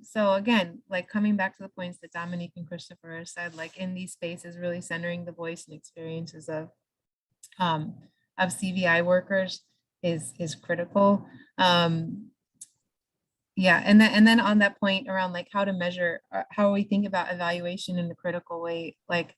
So again, like coming back to the points that Dominique and Christopher said, like in these spaces, really centering the voice and experiences of CVI workers is critical. Yeah, and then on that point around like how to measure, how we think about evaluation in a critical way, like,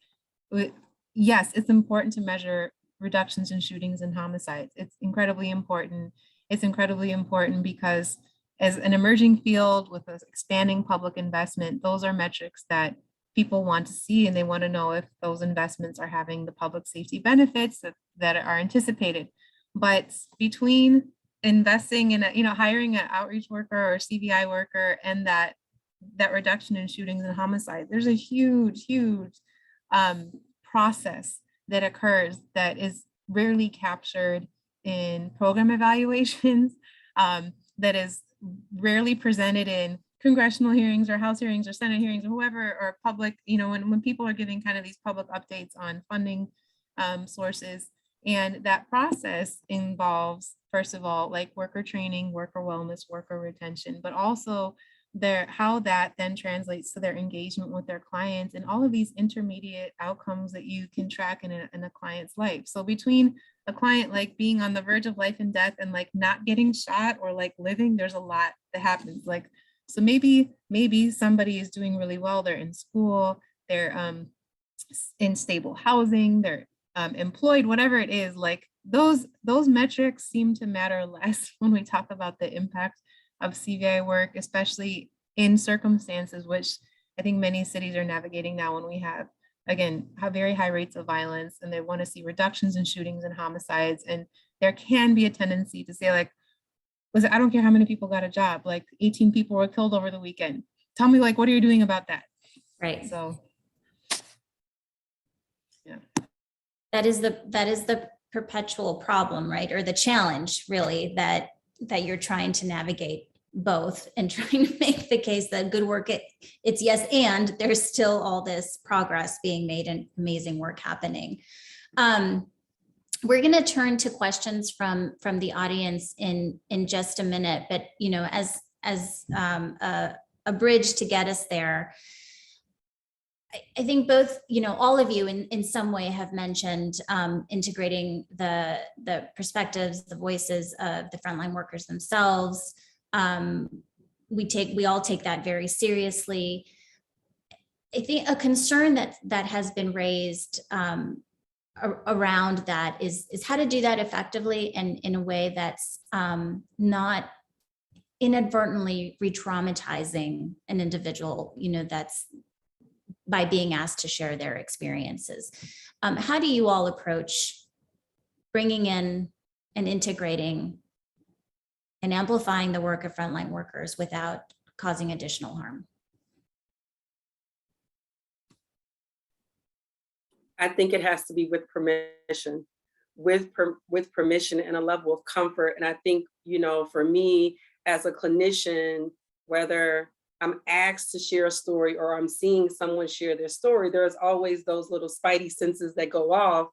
yes, it's important to measure reductions in shootings and homicides. It's incredibly important. It's incredibly important because as an emerging field with an expanding public investment, those are metrics that people want to see, and they want to know if those investments are having the public safety benefits that are anticipated. But between investing in hiring an outreach worker or CVI worker and that reduction in shootings and homicides, there's a huge process that occurs that is rarely captured in program evaluations, that is rarely presented in congressional hearings or House hearings or Senate hearings or whoever, or public, when people are giving kind of these public updates on funding sources. And that process involves, first of all, like worker training, worker wellness, worker retention, but also how that then translates to their engagement with their clients and all of these intermediate outcomes that you can track in a client's life. So between a client like being on the verge of life and death and like not getting shot or like living, there's a lot that happens. Like, so maybe somebody is doing really well. They're in school, they're in stable housing, they're employed, whatever it is. Like those metrics seem to matter less when we talk about the impact of CVI work, especially in circumstances which I think many cities are navigating now, when we have very high rates of violence, and they want to see reductions in shootings and homicides. And there can be a tendency to say like, I don't care how many people got a job, like 18 people were killed over the weekend. Tell me, like, what are you doing about that? Right. So, yeah. That is the perpetual problem, right? Or the challenge, really, that you're trying to navigate both and trying to make the case that good work, it's yes, and there's still all this progress being made and amazing work happening. We're going to turn to questions from the audience in just a minute, but as a bridge to get us there, I think both, all of you in some way have mentioned integrating the perspectives, the voices of the frontline workers themselves. We all take that very seriously. I think a concern that has been raised around that is how to do that effectively and in a way that's not inadvertently re-traumatizing an individual, that's by being asked to share their experiences. How do you all approach bringing in and integrating and amplifying the work of frontline workers without causing additional harm? I think it has to be with permission, with permission and a level of comfort. And I think, for me as a clinician, whether I'm asked to share a story or I'm seeing someone share their story, there's always those little spidey senses that go off,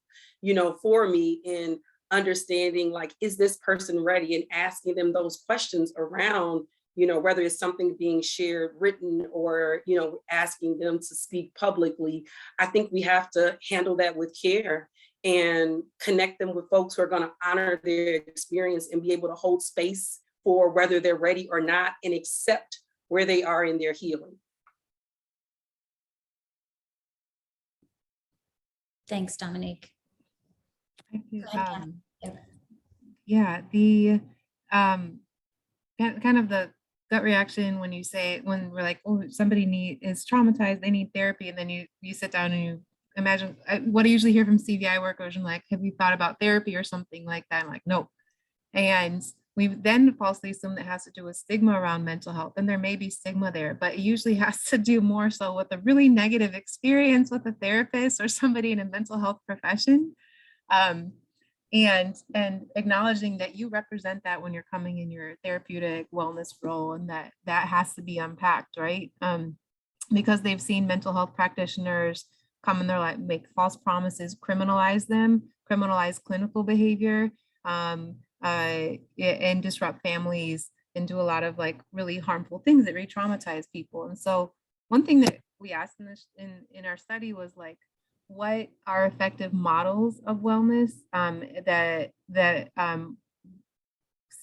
for me in understanding, like, is this person ready, and asking them those questions around, whether it's something being shared written or, asking them to speak publicly. I think we have to handle that with care and connect them with folks who are going to honor their experience and be able to hold space for whether they're ready or not, and accept where they are in their healing. Thanks, Dominique. Thank you. Yep. Yeah, the kind of the gut reaction when we're like, oh, somebody is traumatized, they need therapy, and then you sit down and you imagine what I usually hear from CVI workers. I'm like, have you thought about therapy or something like that? I'm like, no. And we then falsely assume that has to do with stigma around mental health, and there may be stigma there, but it usually has to do more so with a really negative experience with a therapist or somebody in a mental health profession. And acknowledging that you represent that when you're coming in your therapeutic wellness role, and that has to be unpacked, right? Because they've seen mental health practitioners come in their life, make false promises, criminalize clinical behavior, and disrupt families, and do a lot of like really harmful things that re-traumatize people. And so one thing that we asked in our study was like, what are effective models of wellness that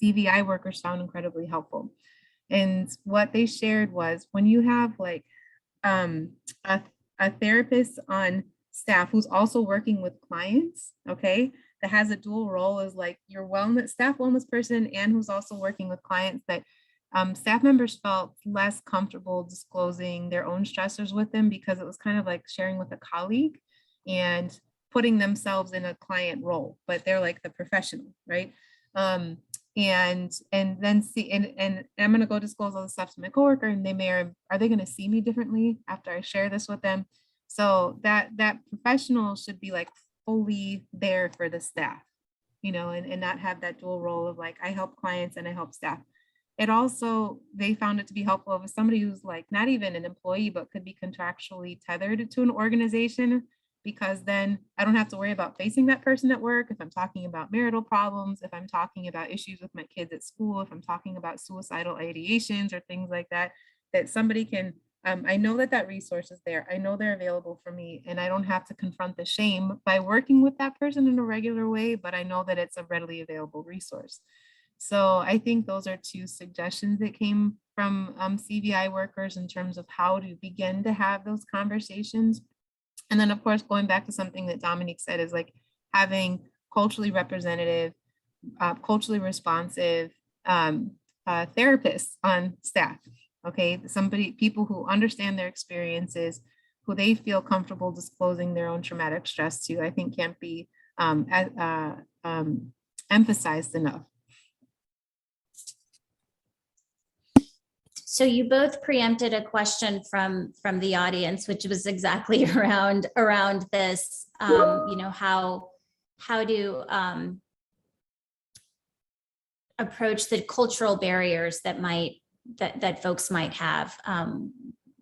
CVI workers found incredibly helpful. And what they shared was when you have like a therapist on staff who's also working with clients, okay, that has a dual role as like your wellness, staff wellness person, and who's also working with clients, that staff members felt less comfortable disclosing their own stressors with them because it was kind of like sharing with a colleague and putting themselves in a client role, but they're like the professional, right? And then see, and I'm going to go disclose all the stuff to my coworker, and they may, are they going to see me differently after I share this with them? So that professional should be like fully there for the staff, you know, and not have that dual role of like, I help clients and I help staff. It also, they found it to be helpful with somebody who's like not even an employee, but could be contractually tethered to an organization, because then I don't have to worry about facing that person at work. If I'm talking about marital problems, if I'm talking about issues with my kids at school, if I'm talking about suicidal ideations or things like that, that somebody can, I know that resource is there. I know they're available for me, and I don't have to confront the shame by working with that person in a regular way, but I know that it's a readily available resource. So I think those are two suggestions that came from CVI workers in terms of how to begin to have those conversations. And then, of course, going back to something that Dominique said, is like having culturally representative, culturally responsive therapists on staff. Okay, people who understand their experiences, who they feel comfortable disclosing their own traumatic stress to, I think can't be emphasized enough. So you both preempted a question from the audience, which was exactly around this, you know, how to approach the cultural barriers that folks might have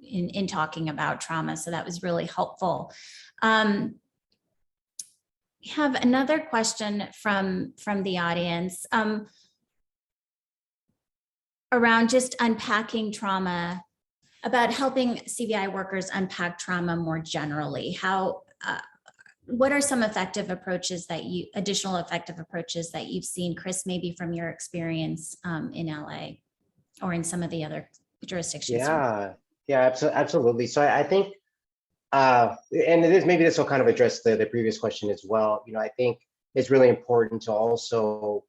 in talking about trauma. So that was really helpful. We have another question from the audience. Around just unpacking trauma, about helping CVI workers unpack trauma more generally. What are some effective approaches additional effective approaches that you've seen, Chris, maybe from your experience in LA or in some of the other jurisdictions? Yeah, absolutely. So I think, and maybe this will kind of address the previous question as well. You know, I think it's really important to also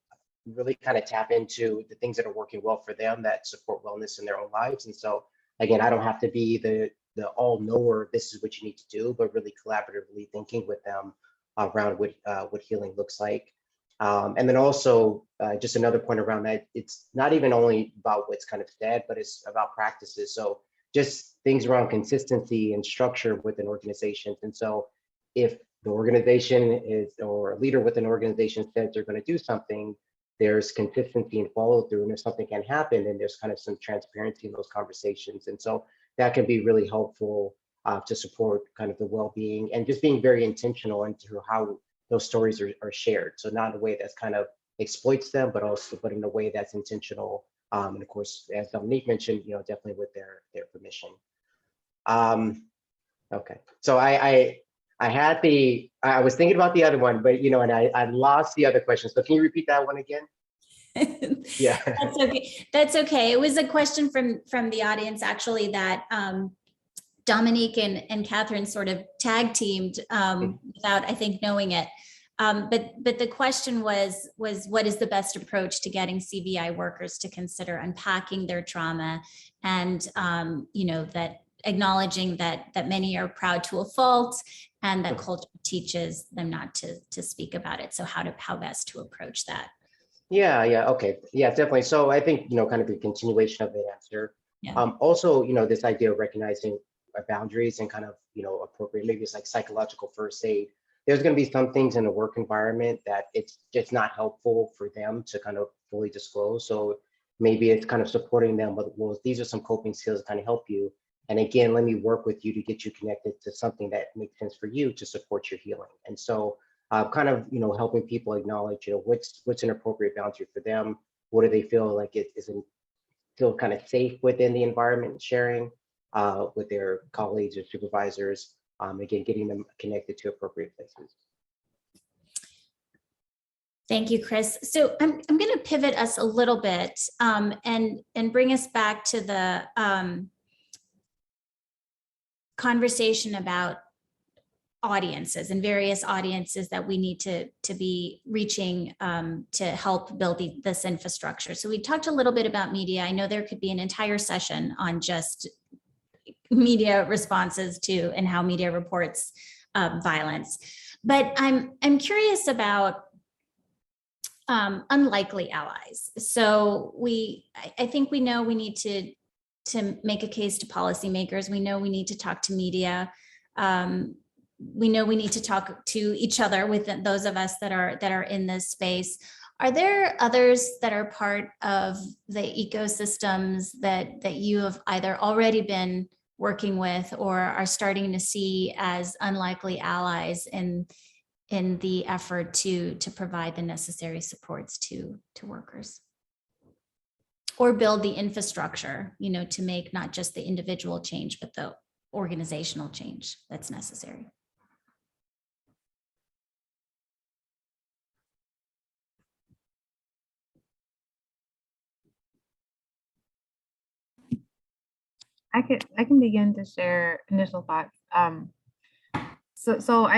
really kind of tap into the things that are working well for them that support wellness in their own lives. And so again, I don't have to be the all knower, this is what you need to do, but really collaboratively thinking with them around what healing looks like. And then also just another point around that, it's not even only about what's kind of said, but it's about practices. So just things around consistency and structure within organizations. And so if the organization or a leader within an organization says they're going to do something, there's consistency and follow through, and if something can happen, then there's kind of some transparency in those conversations. And so that can be really helpful to support kind of the well-being and just being very intentional into how those stories are shared. So not in a way that's kind of exploits them, but in a way that's intentional. And of course, as Dominique mentioned, you know, definitely with their permission. Okay, so I was thinking about the other one, but you know, and I lost the other question. So can you repeat that one again? Yeah, That's okay. That's okay. It was a question from the audience actually that Dominique and Catherine sort of tag teamed without, I think, knowing it. But the question was what is the best approach to getting CVI workers to consider unpacking their trauma, and you know, that acknowledging that many are proud to a fault, and that culture teaches them not to speak about it. So how best to approach that? Yeah, okay, yeah, definitely. So I think, you know, kind of a continuation of the answer. Yeah. Also, you know, this idea of recognizing boundaries and kind of, you know, appropriate, maybe it's like psychological first aid. There's going to be some things in a work environment that it's just not helpful for them to kind of fully disclose. So maybe it's kind of supporting them with, well, these are some coping skills that kind of help you. And again, let me work with you to get you connected to something that makes sense for you to support your healing. And so kind of, you know, helping people acknowledge, you know, what's an appropriate boundary for them. What do they feel like it isn't feel kind of safe within the environment, sharing with their colleagues or supervisors. Again, getting them connected to appropriate places. Thank you, Chris. So I'm going to pivot us a little bit and bring us back to the conversation about audiences and various audiences that we need to be reaching to help build this infrastructure. So we talked a little bit about media. I know there could be an entire session on just media responses to and how media reports violence. But I'm curious about unlikely allies. So I think we know we need to make a case to policymakers. We know we need to talk to media. We know we need to talk to each other with those of us that are in this space. Are there others that are part of the ecosystems that you have either already been working with or are starting to see as unlikely allies in the effort to provide the necessary supports to workers? Or build the infrastructure, to make not just the individual change, but the organizational change that's necessary. I can begin to share initial thoughts. So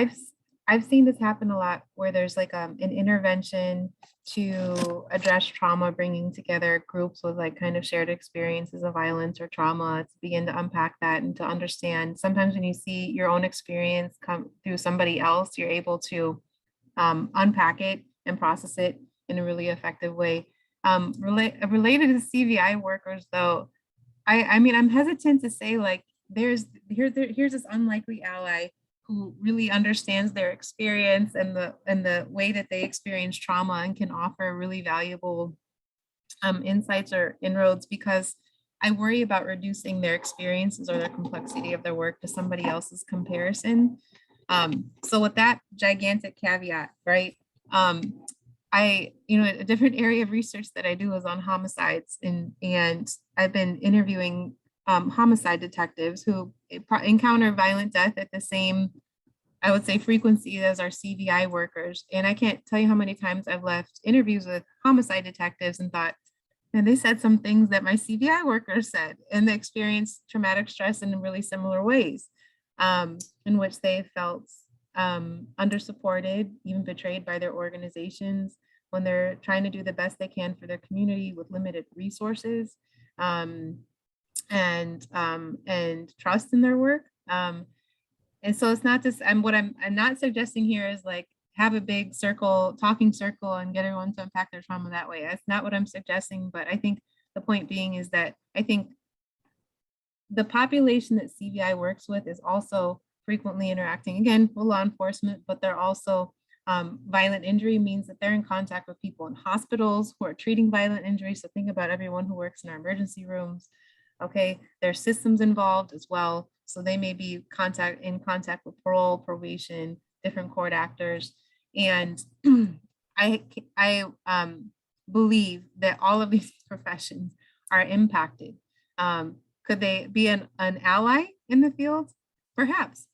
I've seen this happen a lot where there's like an intervention to address trauma, bringing together groups with like kind of shared experiences of violence or trauma to begin to unpack that and to understand. Sometimes when you see your own experience come through somebody else, you're able to unpack it and process it in a really effective way. Related to CVI workers though, I mean, I'm hesitant to say like here's this unlikely ally who really understands their experience and the way that they experience trauma and can offer really valuable insights or inroads, because I worry about reducing their experiences or the complexity of their work to somebody else's comparison. So with that gigantic caveat, right? A different area of research that I do is on homicides, and I've been interviewing homicide detectives who encounter violent death at the same, I would say, frequency as our CVI workers. And I can't tell you how many times I've left interviews with homicide detectives and thought, and they said some things that my CVI workers said, and they experienced traumatic stress in really similar ways, in which they felt under-supported, even betrayed by their organizations when they're trying to do the best they can for their community with limited resources and trust in their work. And so it's not just, I'm not suggesting here is like have a big talking circle and get everyone to unpack their trauma that way. That's not what I'm suggesting. But I think the point being is that I think the population that CVI works with is also frequently interacting, again, with law enforcement, but they're also violent injury means that they're in contact with people in hospitals who are treating violent injury. So think about everyone who works in our emergency rooms. Okay, there's systems involved as well. So they may be in contact with parole, probation, different court actors. And I believe that all of these professions are impacted. Could they be an ally in the field? Perhaps.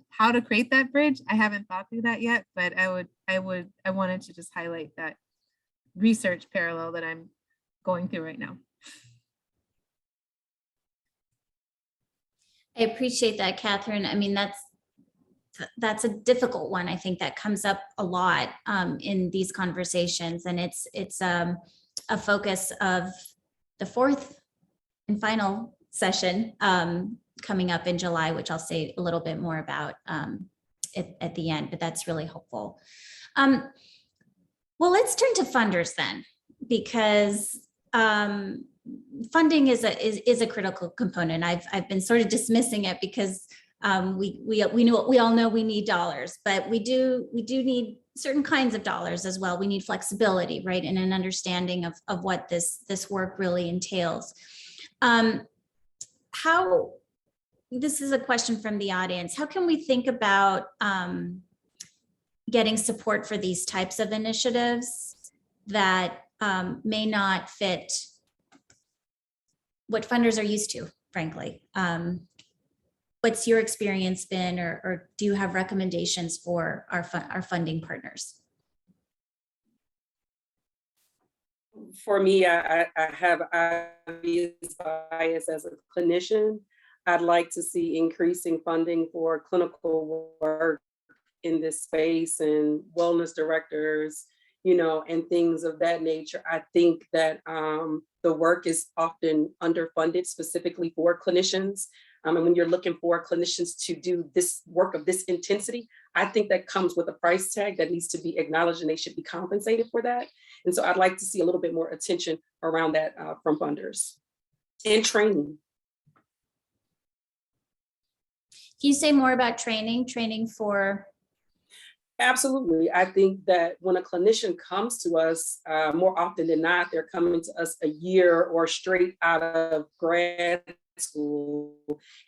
How to create that bridge, I haven't thought through that yet, but I wanted to just highlight that research parallel that I'm going through right now. I appreciate that, Catherine. I mean, that's a difficult one. I think that comes up a lot in these conversations, and it's a focus of the fourth and final session coming up in July, which I'll say a little bit more about at the end, but that's really helpful. Well, let's turn to funders then, because funding is a critical component. I've been sort of dismissing it because we all know we need dollars, but we do need certain kinds of dollars as well. We need flexibility, right, and an understanding of what this work really entails. This is a question from the audience. How can we think about getting support for these types of initiatives that may not fit what funders are used to, frankly? What's your experience been, or do you have recommendations for our funding partners? For me, I have obvious bias as a clinician. I'd like to see increasing funding for clinical work in this space and wellness directors, and things of that nature. I think that the work is often underfunded specifically for clinicians. And when you're looking for clinicians to do this work of this intensity, I think that comes with a price tag that needs to be acknowledged, and they should be compensated for that. And so I'd like to see a little bit more attention around that from funders and training. Can you say more about training for? Absolutely. I think that when a clinician comes to us, more often than not, they're coming to us a year or straight out of grad school.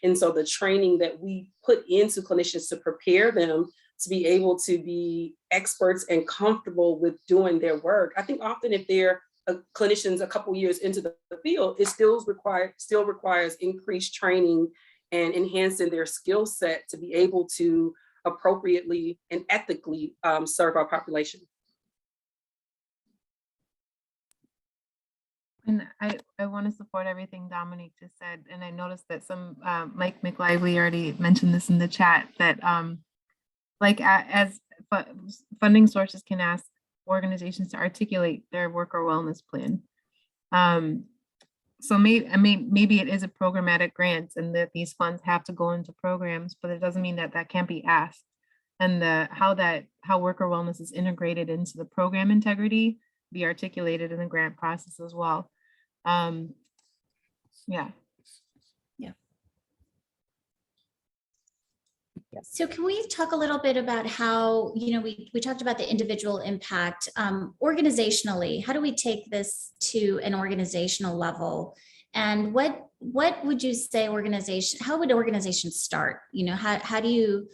And so the training that we put into clinicians to prepare them to be able to be experts and comfortable with doing their work. I think often if they're clinicians a couple years into the field, it still requires increased training and enhancing their skill set to be able to appropriately and ethically serve our population. And I want to support everything Dominique just said. And I noticed that Mike McLively already mentioned this in the chat, that as funding sources can ask organizations to articulate their work or wellness plan. So maybe it is a programmatic grant and that these funds have to go into programs, but it doesn't mean that that can't be asked. And how worker wellness is integrated into the program integrity be articulated in the grant process as well. Yeah. So can we talk a little bit about how, we talked about the individual impact organizationally, how do we take this to an organizational level? And what would you say how would organizations start? How do you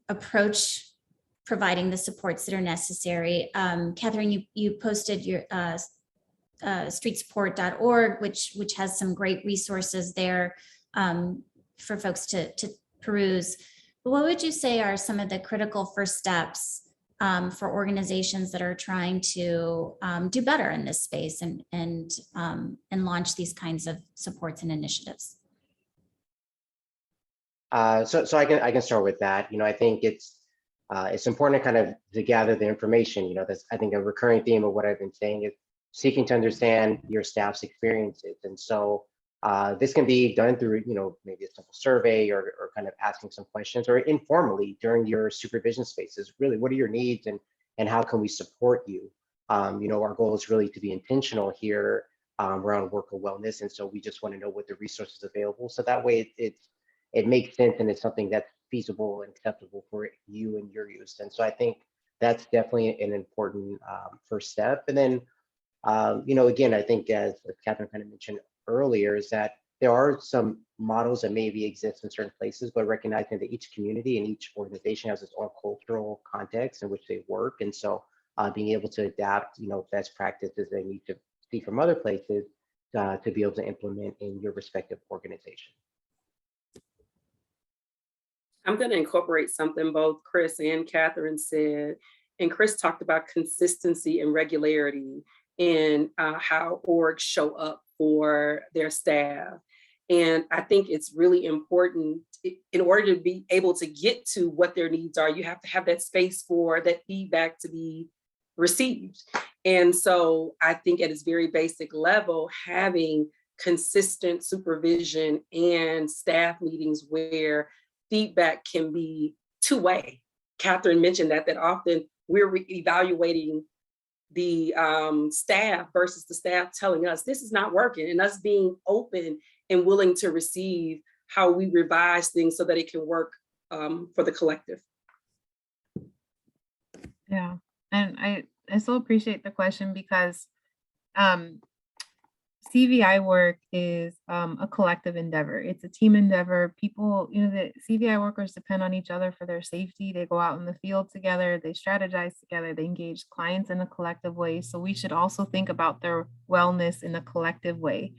approach providing the supports that are necessary? Catherine, you posted your streetsupport.org, which has some great resources there for folks to peruse. But what would you say are some of the critical first steps for organizations that are trying to do better in this space and launch these kinds of supports and initiatives? So I can start with that. I think it's important to gather the information. That's, I think, a recurring theme of what I've been saying is seeking to understand your staff's experiences. And so this can be done through, maybe a simple survey or kind of asking some questions, or informally during your supervision spaces. Really, what are your needs and how can we support you? Our goal is really to be intentional here around worker wellness. And so we just want to know what the resources available. So that way it makes sense and it's something that's feasible and acceptable for you and your use. And so I think that's definitely an important first step. And then, again, I think as Catherine kind of mentioned earlier, is that there are some models that maybe exist in certain places, but recognizing that each community and each organization has its own cultural context in which they work. And so being able to adapt, best practices they need to see from other places to be able to implement in your respective organization. I'm going to incorporate something both Chris and Catherine said. And Chris talked about consistency and regularity in how orgs show up for their staff. And I think it's really important in order to be able to get to what their needs are, you have to have that space for that feedback to be received. And so I think at its very basic level, having consistent supervision and staff meetings where feedback can be two-way. Catherine mentioned that often we're evaluating the staff versus the staff telling us this is not working, and us being open and willing to receive how we revise things so that it can work for the collective. Yeah, and I so appreciate the question because CVI work is a collective endeavor. It's a team endeavor. People, the CVI workers depend on each other for their safety. They go out in the field together, they strategize together, they engage clients in a collective way. So we should also think about their wellness in a collective way.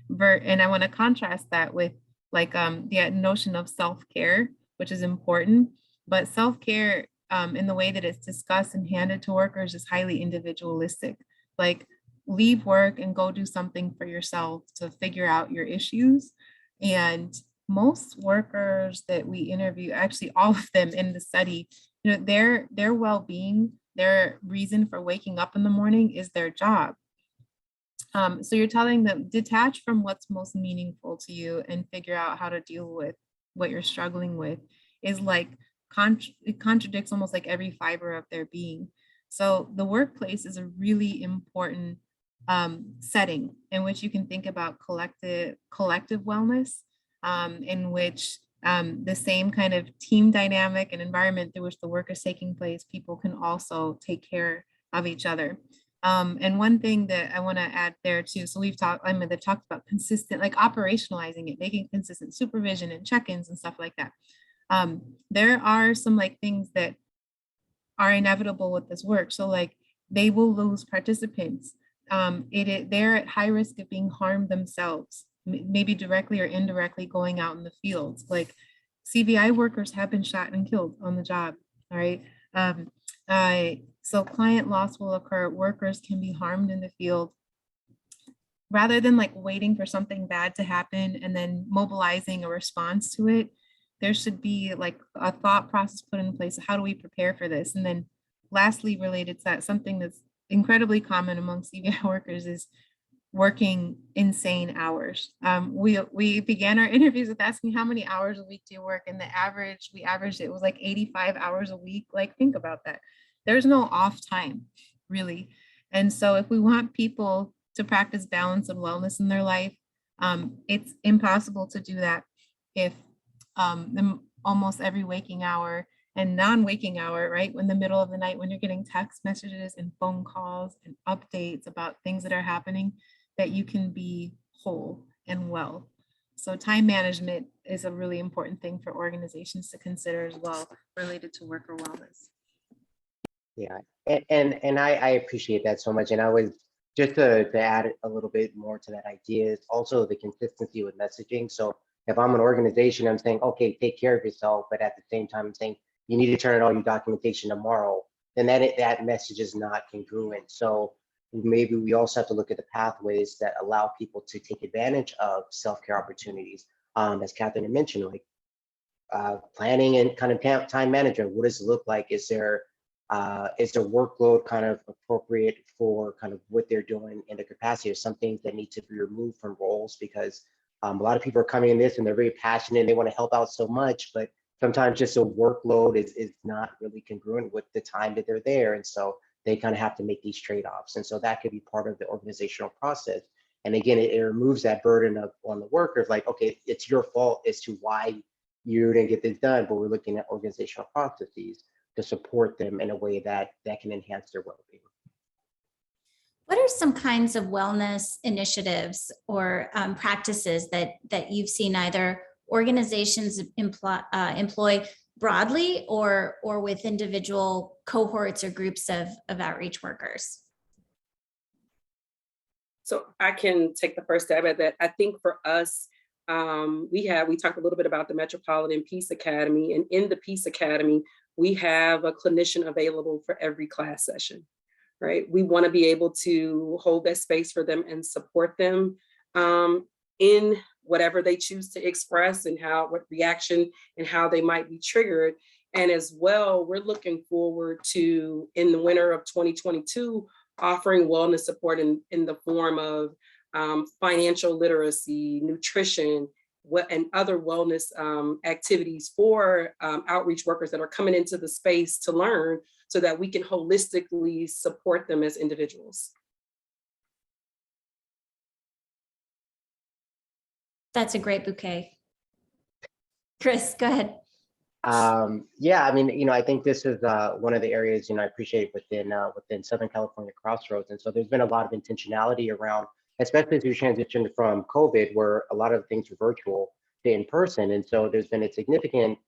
And I want to contrast that with the notion of self-care, which is important, but self-care in the way that it's discussed and handed to workers is highly individualistic. Like leave work and go do something for yourself to figure out your issues. And most workers that we interview, actually all of them in the study, their well-being, their reason for waking up in the morning is their job. So you're telling them detach from what's most meaningful to you and figure out how to deal with what you're struggling with is like, it contradicts almost like every fiber of their being. So the workplace is a really important setting in which you can think about collective wellness, in which the same kind of team dynamic and environment through which the work is taking place, people can also take care of each other. And one thing that I want to add there too, so they've talked about consistent, like operationalizing it, making consistent supervision and check-ins and stuff like that. There are some like things that are inevitable with this work. So like they will lose participants. They're at high risk of being harmed themselves, maybe directly or indirectly going out in the fields. Like CVI workers have been shot and killed on the job, all right? So client loss will occur, workers can be harmed in the field. Rather than like waiting for something bad to happen and then mobilizing a response to it, there should be like a thought process put in place. How do we prepare for this? And then lastly, related to that, something that's incredibly common among CVI workers is working insane hours. We began our interviews with asking how many hours a week do you work, and we averaged it was like 85 hours a week. Like think about that. There's no off time, really. And so if we want people to practice balance and wellness in their life, it's impossible to do that if almost every waking hour and non-waking hour, right? In the middle of the night, when you're getting text messages and phone calls and updates about things that are happening, that you can be whole and well. So time management is a really important thing for organizations to consider as well, related to worker wellness. Yeah, and I appreciate that so much. And I was just to add a little bit more to that idea is also the consistency with messaging. So if I'm an organization, I'm saying, okay, take care of yourself, but at the same time, I'm saying you need to turn in all your documentation tomorrow, then that message is not congruent. So maybe we also have to look at the pathways that allow people to take advantage of self-care opportunities. As Catherine had mentioned, like planning and kind of time management. What does it look like? Is their workload kind of appropriate for kind of what they're doing in the capacity? Or some things that need to be removed from roles because a lot of people are coming in this and they're very passionate and they want to help out so much, but sometimes just a workload is not really congruent with the time that they're there. And so they kind of have to make these trade-offs. And so that could be part of the organizational process. And again, it removes that burden on the workers, like, okay, it's your fault as to why you didn't get this done, but we're looking at organizational processes to support them in a way that can enhance their well-being. What are some kinds of wellness initiatives or practices that you've seen either organizations employ broadly or with individual cohorts or groups of outreach workers? So I can take the first stab at that. I think for us, we talked a little bit about the Metropolitan Peace Academy, and in the Peace Academy, we have a clinician available for every class session, right? We want to be able to hold that space for them and support them in whatever they choose to express and what reaction and how they might be triggered. And as well, we're looking forward to, in the winter of 2022, offering wellness support in the form of financial literacy, nutrition, and other wellness activities for outreach workers that are coming into the space to learn so that we can holistically support them as individuals. That's a great bouquet. Chris, go ahead. Yeah, I mean, I think this is one of the areas, I appreciate within Southern California Crossroads. And so there's been a lot of intentionality around, especially as we transitioned from COVID, where a lot of things were virtual to in person. And so there's been a significant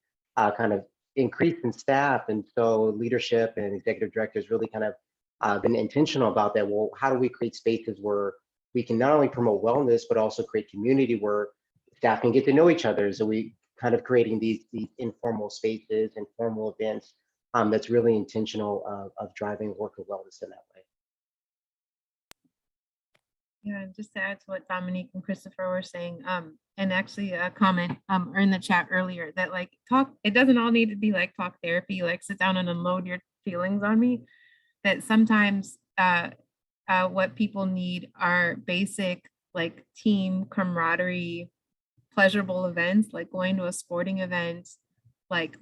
kind of increase in staff. And so leadership and executive directors really kind of been intentional about that. Well, how do we create spaces where we can not only promote wellness, but also create community where staff can get to know each other? So we kind of creating these informal spaces, informal events that's really intentional of driving worker wellness in that way. Yeah, just to add to what Dominique and Christopher were saying, and actually a comment or in the chat earlier that like talk, it doesn't all need to be like talk therapy, like sit down and unload your feelings on me. That sometimes what people need are basic like team camaraderie, pleasurable events, like going to a sporting event, like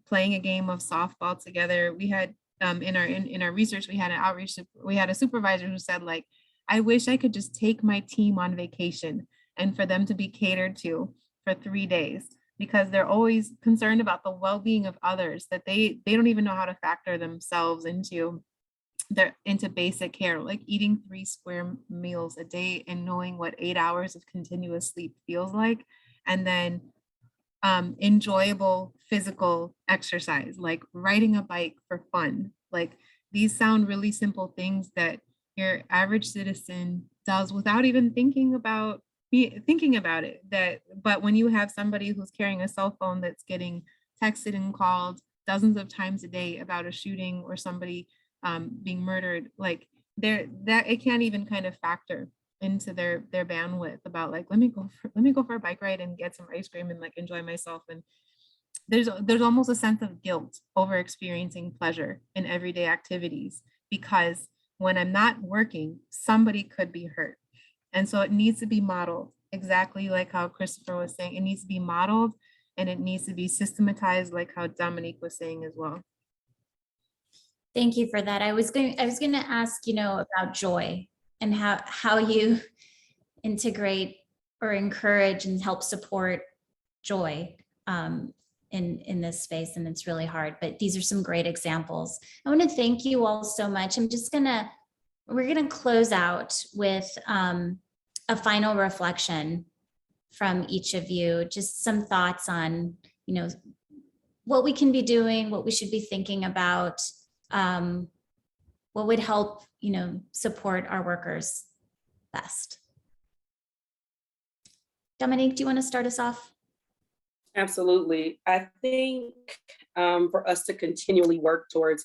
playing a game of softball together. We had in our research, we had an outreach, we had a supervisor who said like, I wish I could just take my team on vacation and for them to be catered to for 3 days, because they're always concerned about the well-being of others, that they don't even know how to factor themselves into basic care, like eating 3 square meals a day and knowing what 8 hours of continuous sleep feels like, and then enjoyable physical exercise, like riding a bike for fun. Like these sound really simple things that your average citizen does without even thinking about it. But when you have somebody who's carrying a cell phone that's getting texted and called dozens of times a day about a shooting or somebody being murdered, like that it can't even kind of factor into their bandwidth about like, let me go for a bike ride and get some ice cream and like enjoy myself. And there's almost a sense of guilt over experiencing pleasure in everyday activities, because when I'm not working, somebody could be hurt. And so it needs to be modeled exactly like how Christopher was saying. It needs to be modeled and it needs to be systematized like how Dominique was saying as well. Thank you for that. I was going to ask, about joy and how you integrate or encourage and help support joy in this space. And it's really hard, but these are some great examples. I want to thank you all so much. We're going to close out with a final reflection from each of you, just some thoughts on, what we can be doing, what we should be thinking about, what would help, support our workers best. Dominique, do you want to start us off? Absolutely. I think for us to continually work towards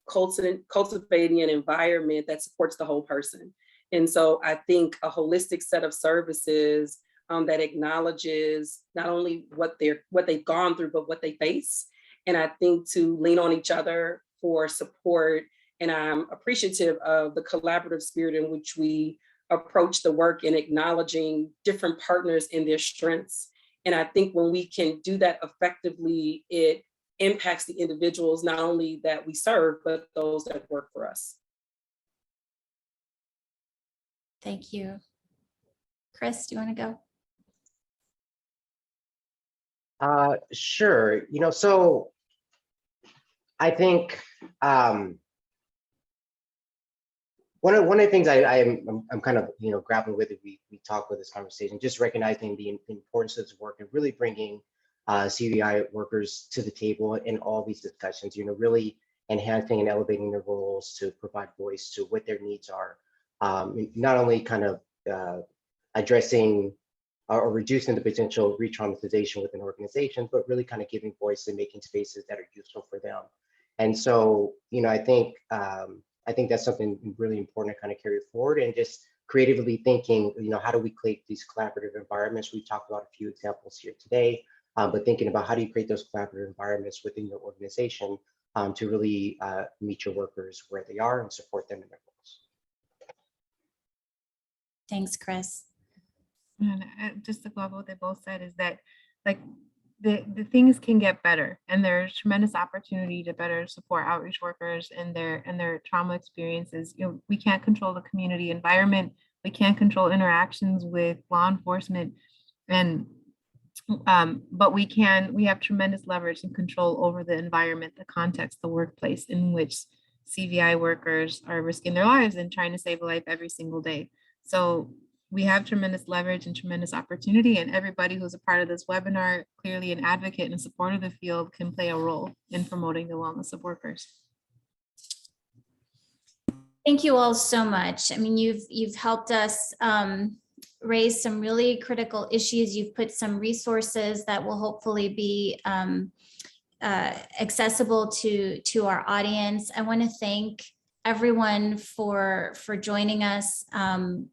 cultivating an environment that supports the whole person. And so I think a holistic set of services that acknowledges not only what they've gone through, but what they face. And I think to lean on each other for support. And I'm appreciative of the collaborative spirit in which we approach the work and acknowledging different partners in their strengths. And I think when we can do that effectively, it impacts the individuals, not only that we serve, but those that work for us. Thank you. Chris, do you want to go? Sure. So I think one of the things I'm kind of grappling with as we talk with this conversation, just recognizing the importance of this work and really bringing CVI workers to the table in all these discussions. Really enhancing and elevating their roles to provide voice to what their needs are. Not only kind of addressing or reducing the potential re-traumatization within organizations, but really kind of giving voice and making spaces that are useful for them. And so, I think that's something really important to kind of carry forward, and just creatively thinking, how do we create these collaborative environments? We talked about a few examples here today, but thinking about how do you create those collaborative environments within your organization to really meet your workers where they are and support them in their goals. Thanks, Chris. And just to go over what they both said is that like the things can get better, and there's tremendous opportunity to better support outreach workers and their trauma experiences. We can't control the community environment, we can't control interactions with law enforcement, and but we have tremendous leverage and control over the environment, the context, the workplace in which CVI workers are risking their lives and trying to save a life every single day. So we have tremendous leverage and tremendous opportunity, and everybody who's a part of this webinar, clearly an advocate and support of the field, can play a role in promoting the wellness of workers. Thank you all so much. I mean, you've helped us raise some really critical issues. You've put some resources that will hopefully be accessible to our audience. I want to thank everyone for joining us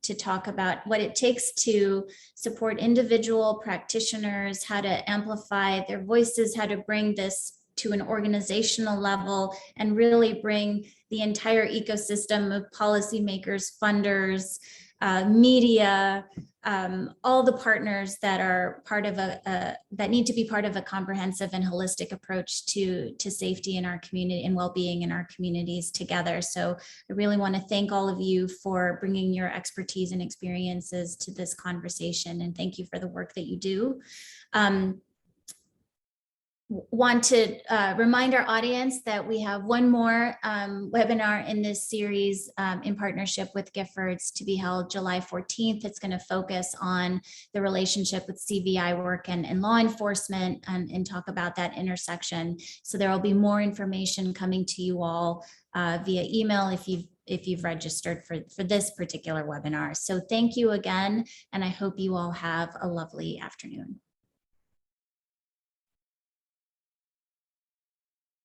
to talk about what it takes to support individual practitioners, how to amplify their voices, how to bring this to an organizational level, and really bring the entire ecosystem of policymakers, funders, media, all the partners that are part of that need to be part of a comprehensive and holistic approach to safety in our community and well-being in our communities together. So I really want to thank all of you for bringing your expertise and experiences to this conversation, and thank you for the work that you do. Want to remind our audience that we have one more webinar in this series in partnership with Giffords to be held July 14th. It's going to focus on the relationship with CVI work and law enforcement and talk about that intersection. So there will be more information coming to you all via email if you've registered for this particular webinar. So thank you again, and I hope you all have a lovely afternoon.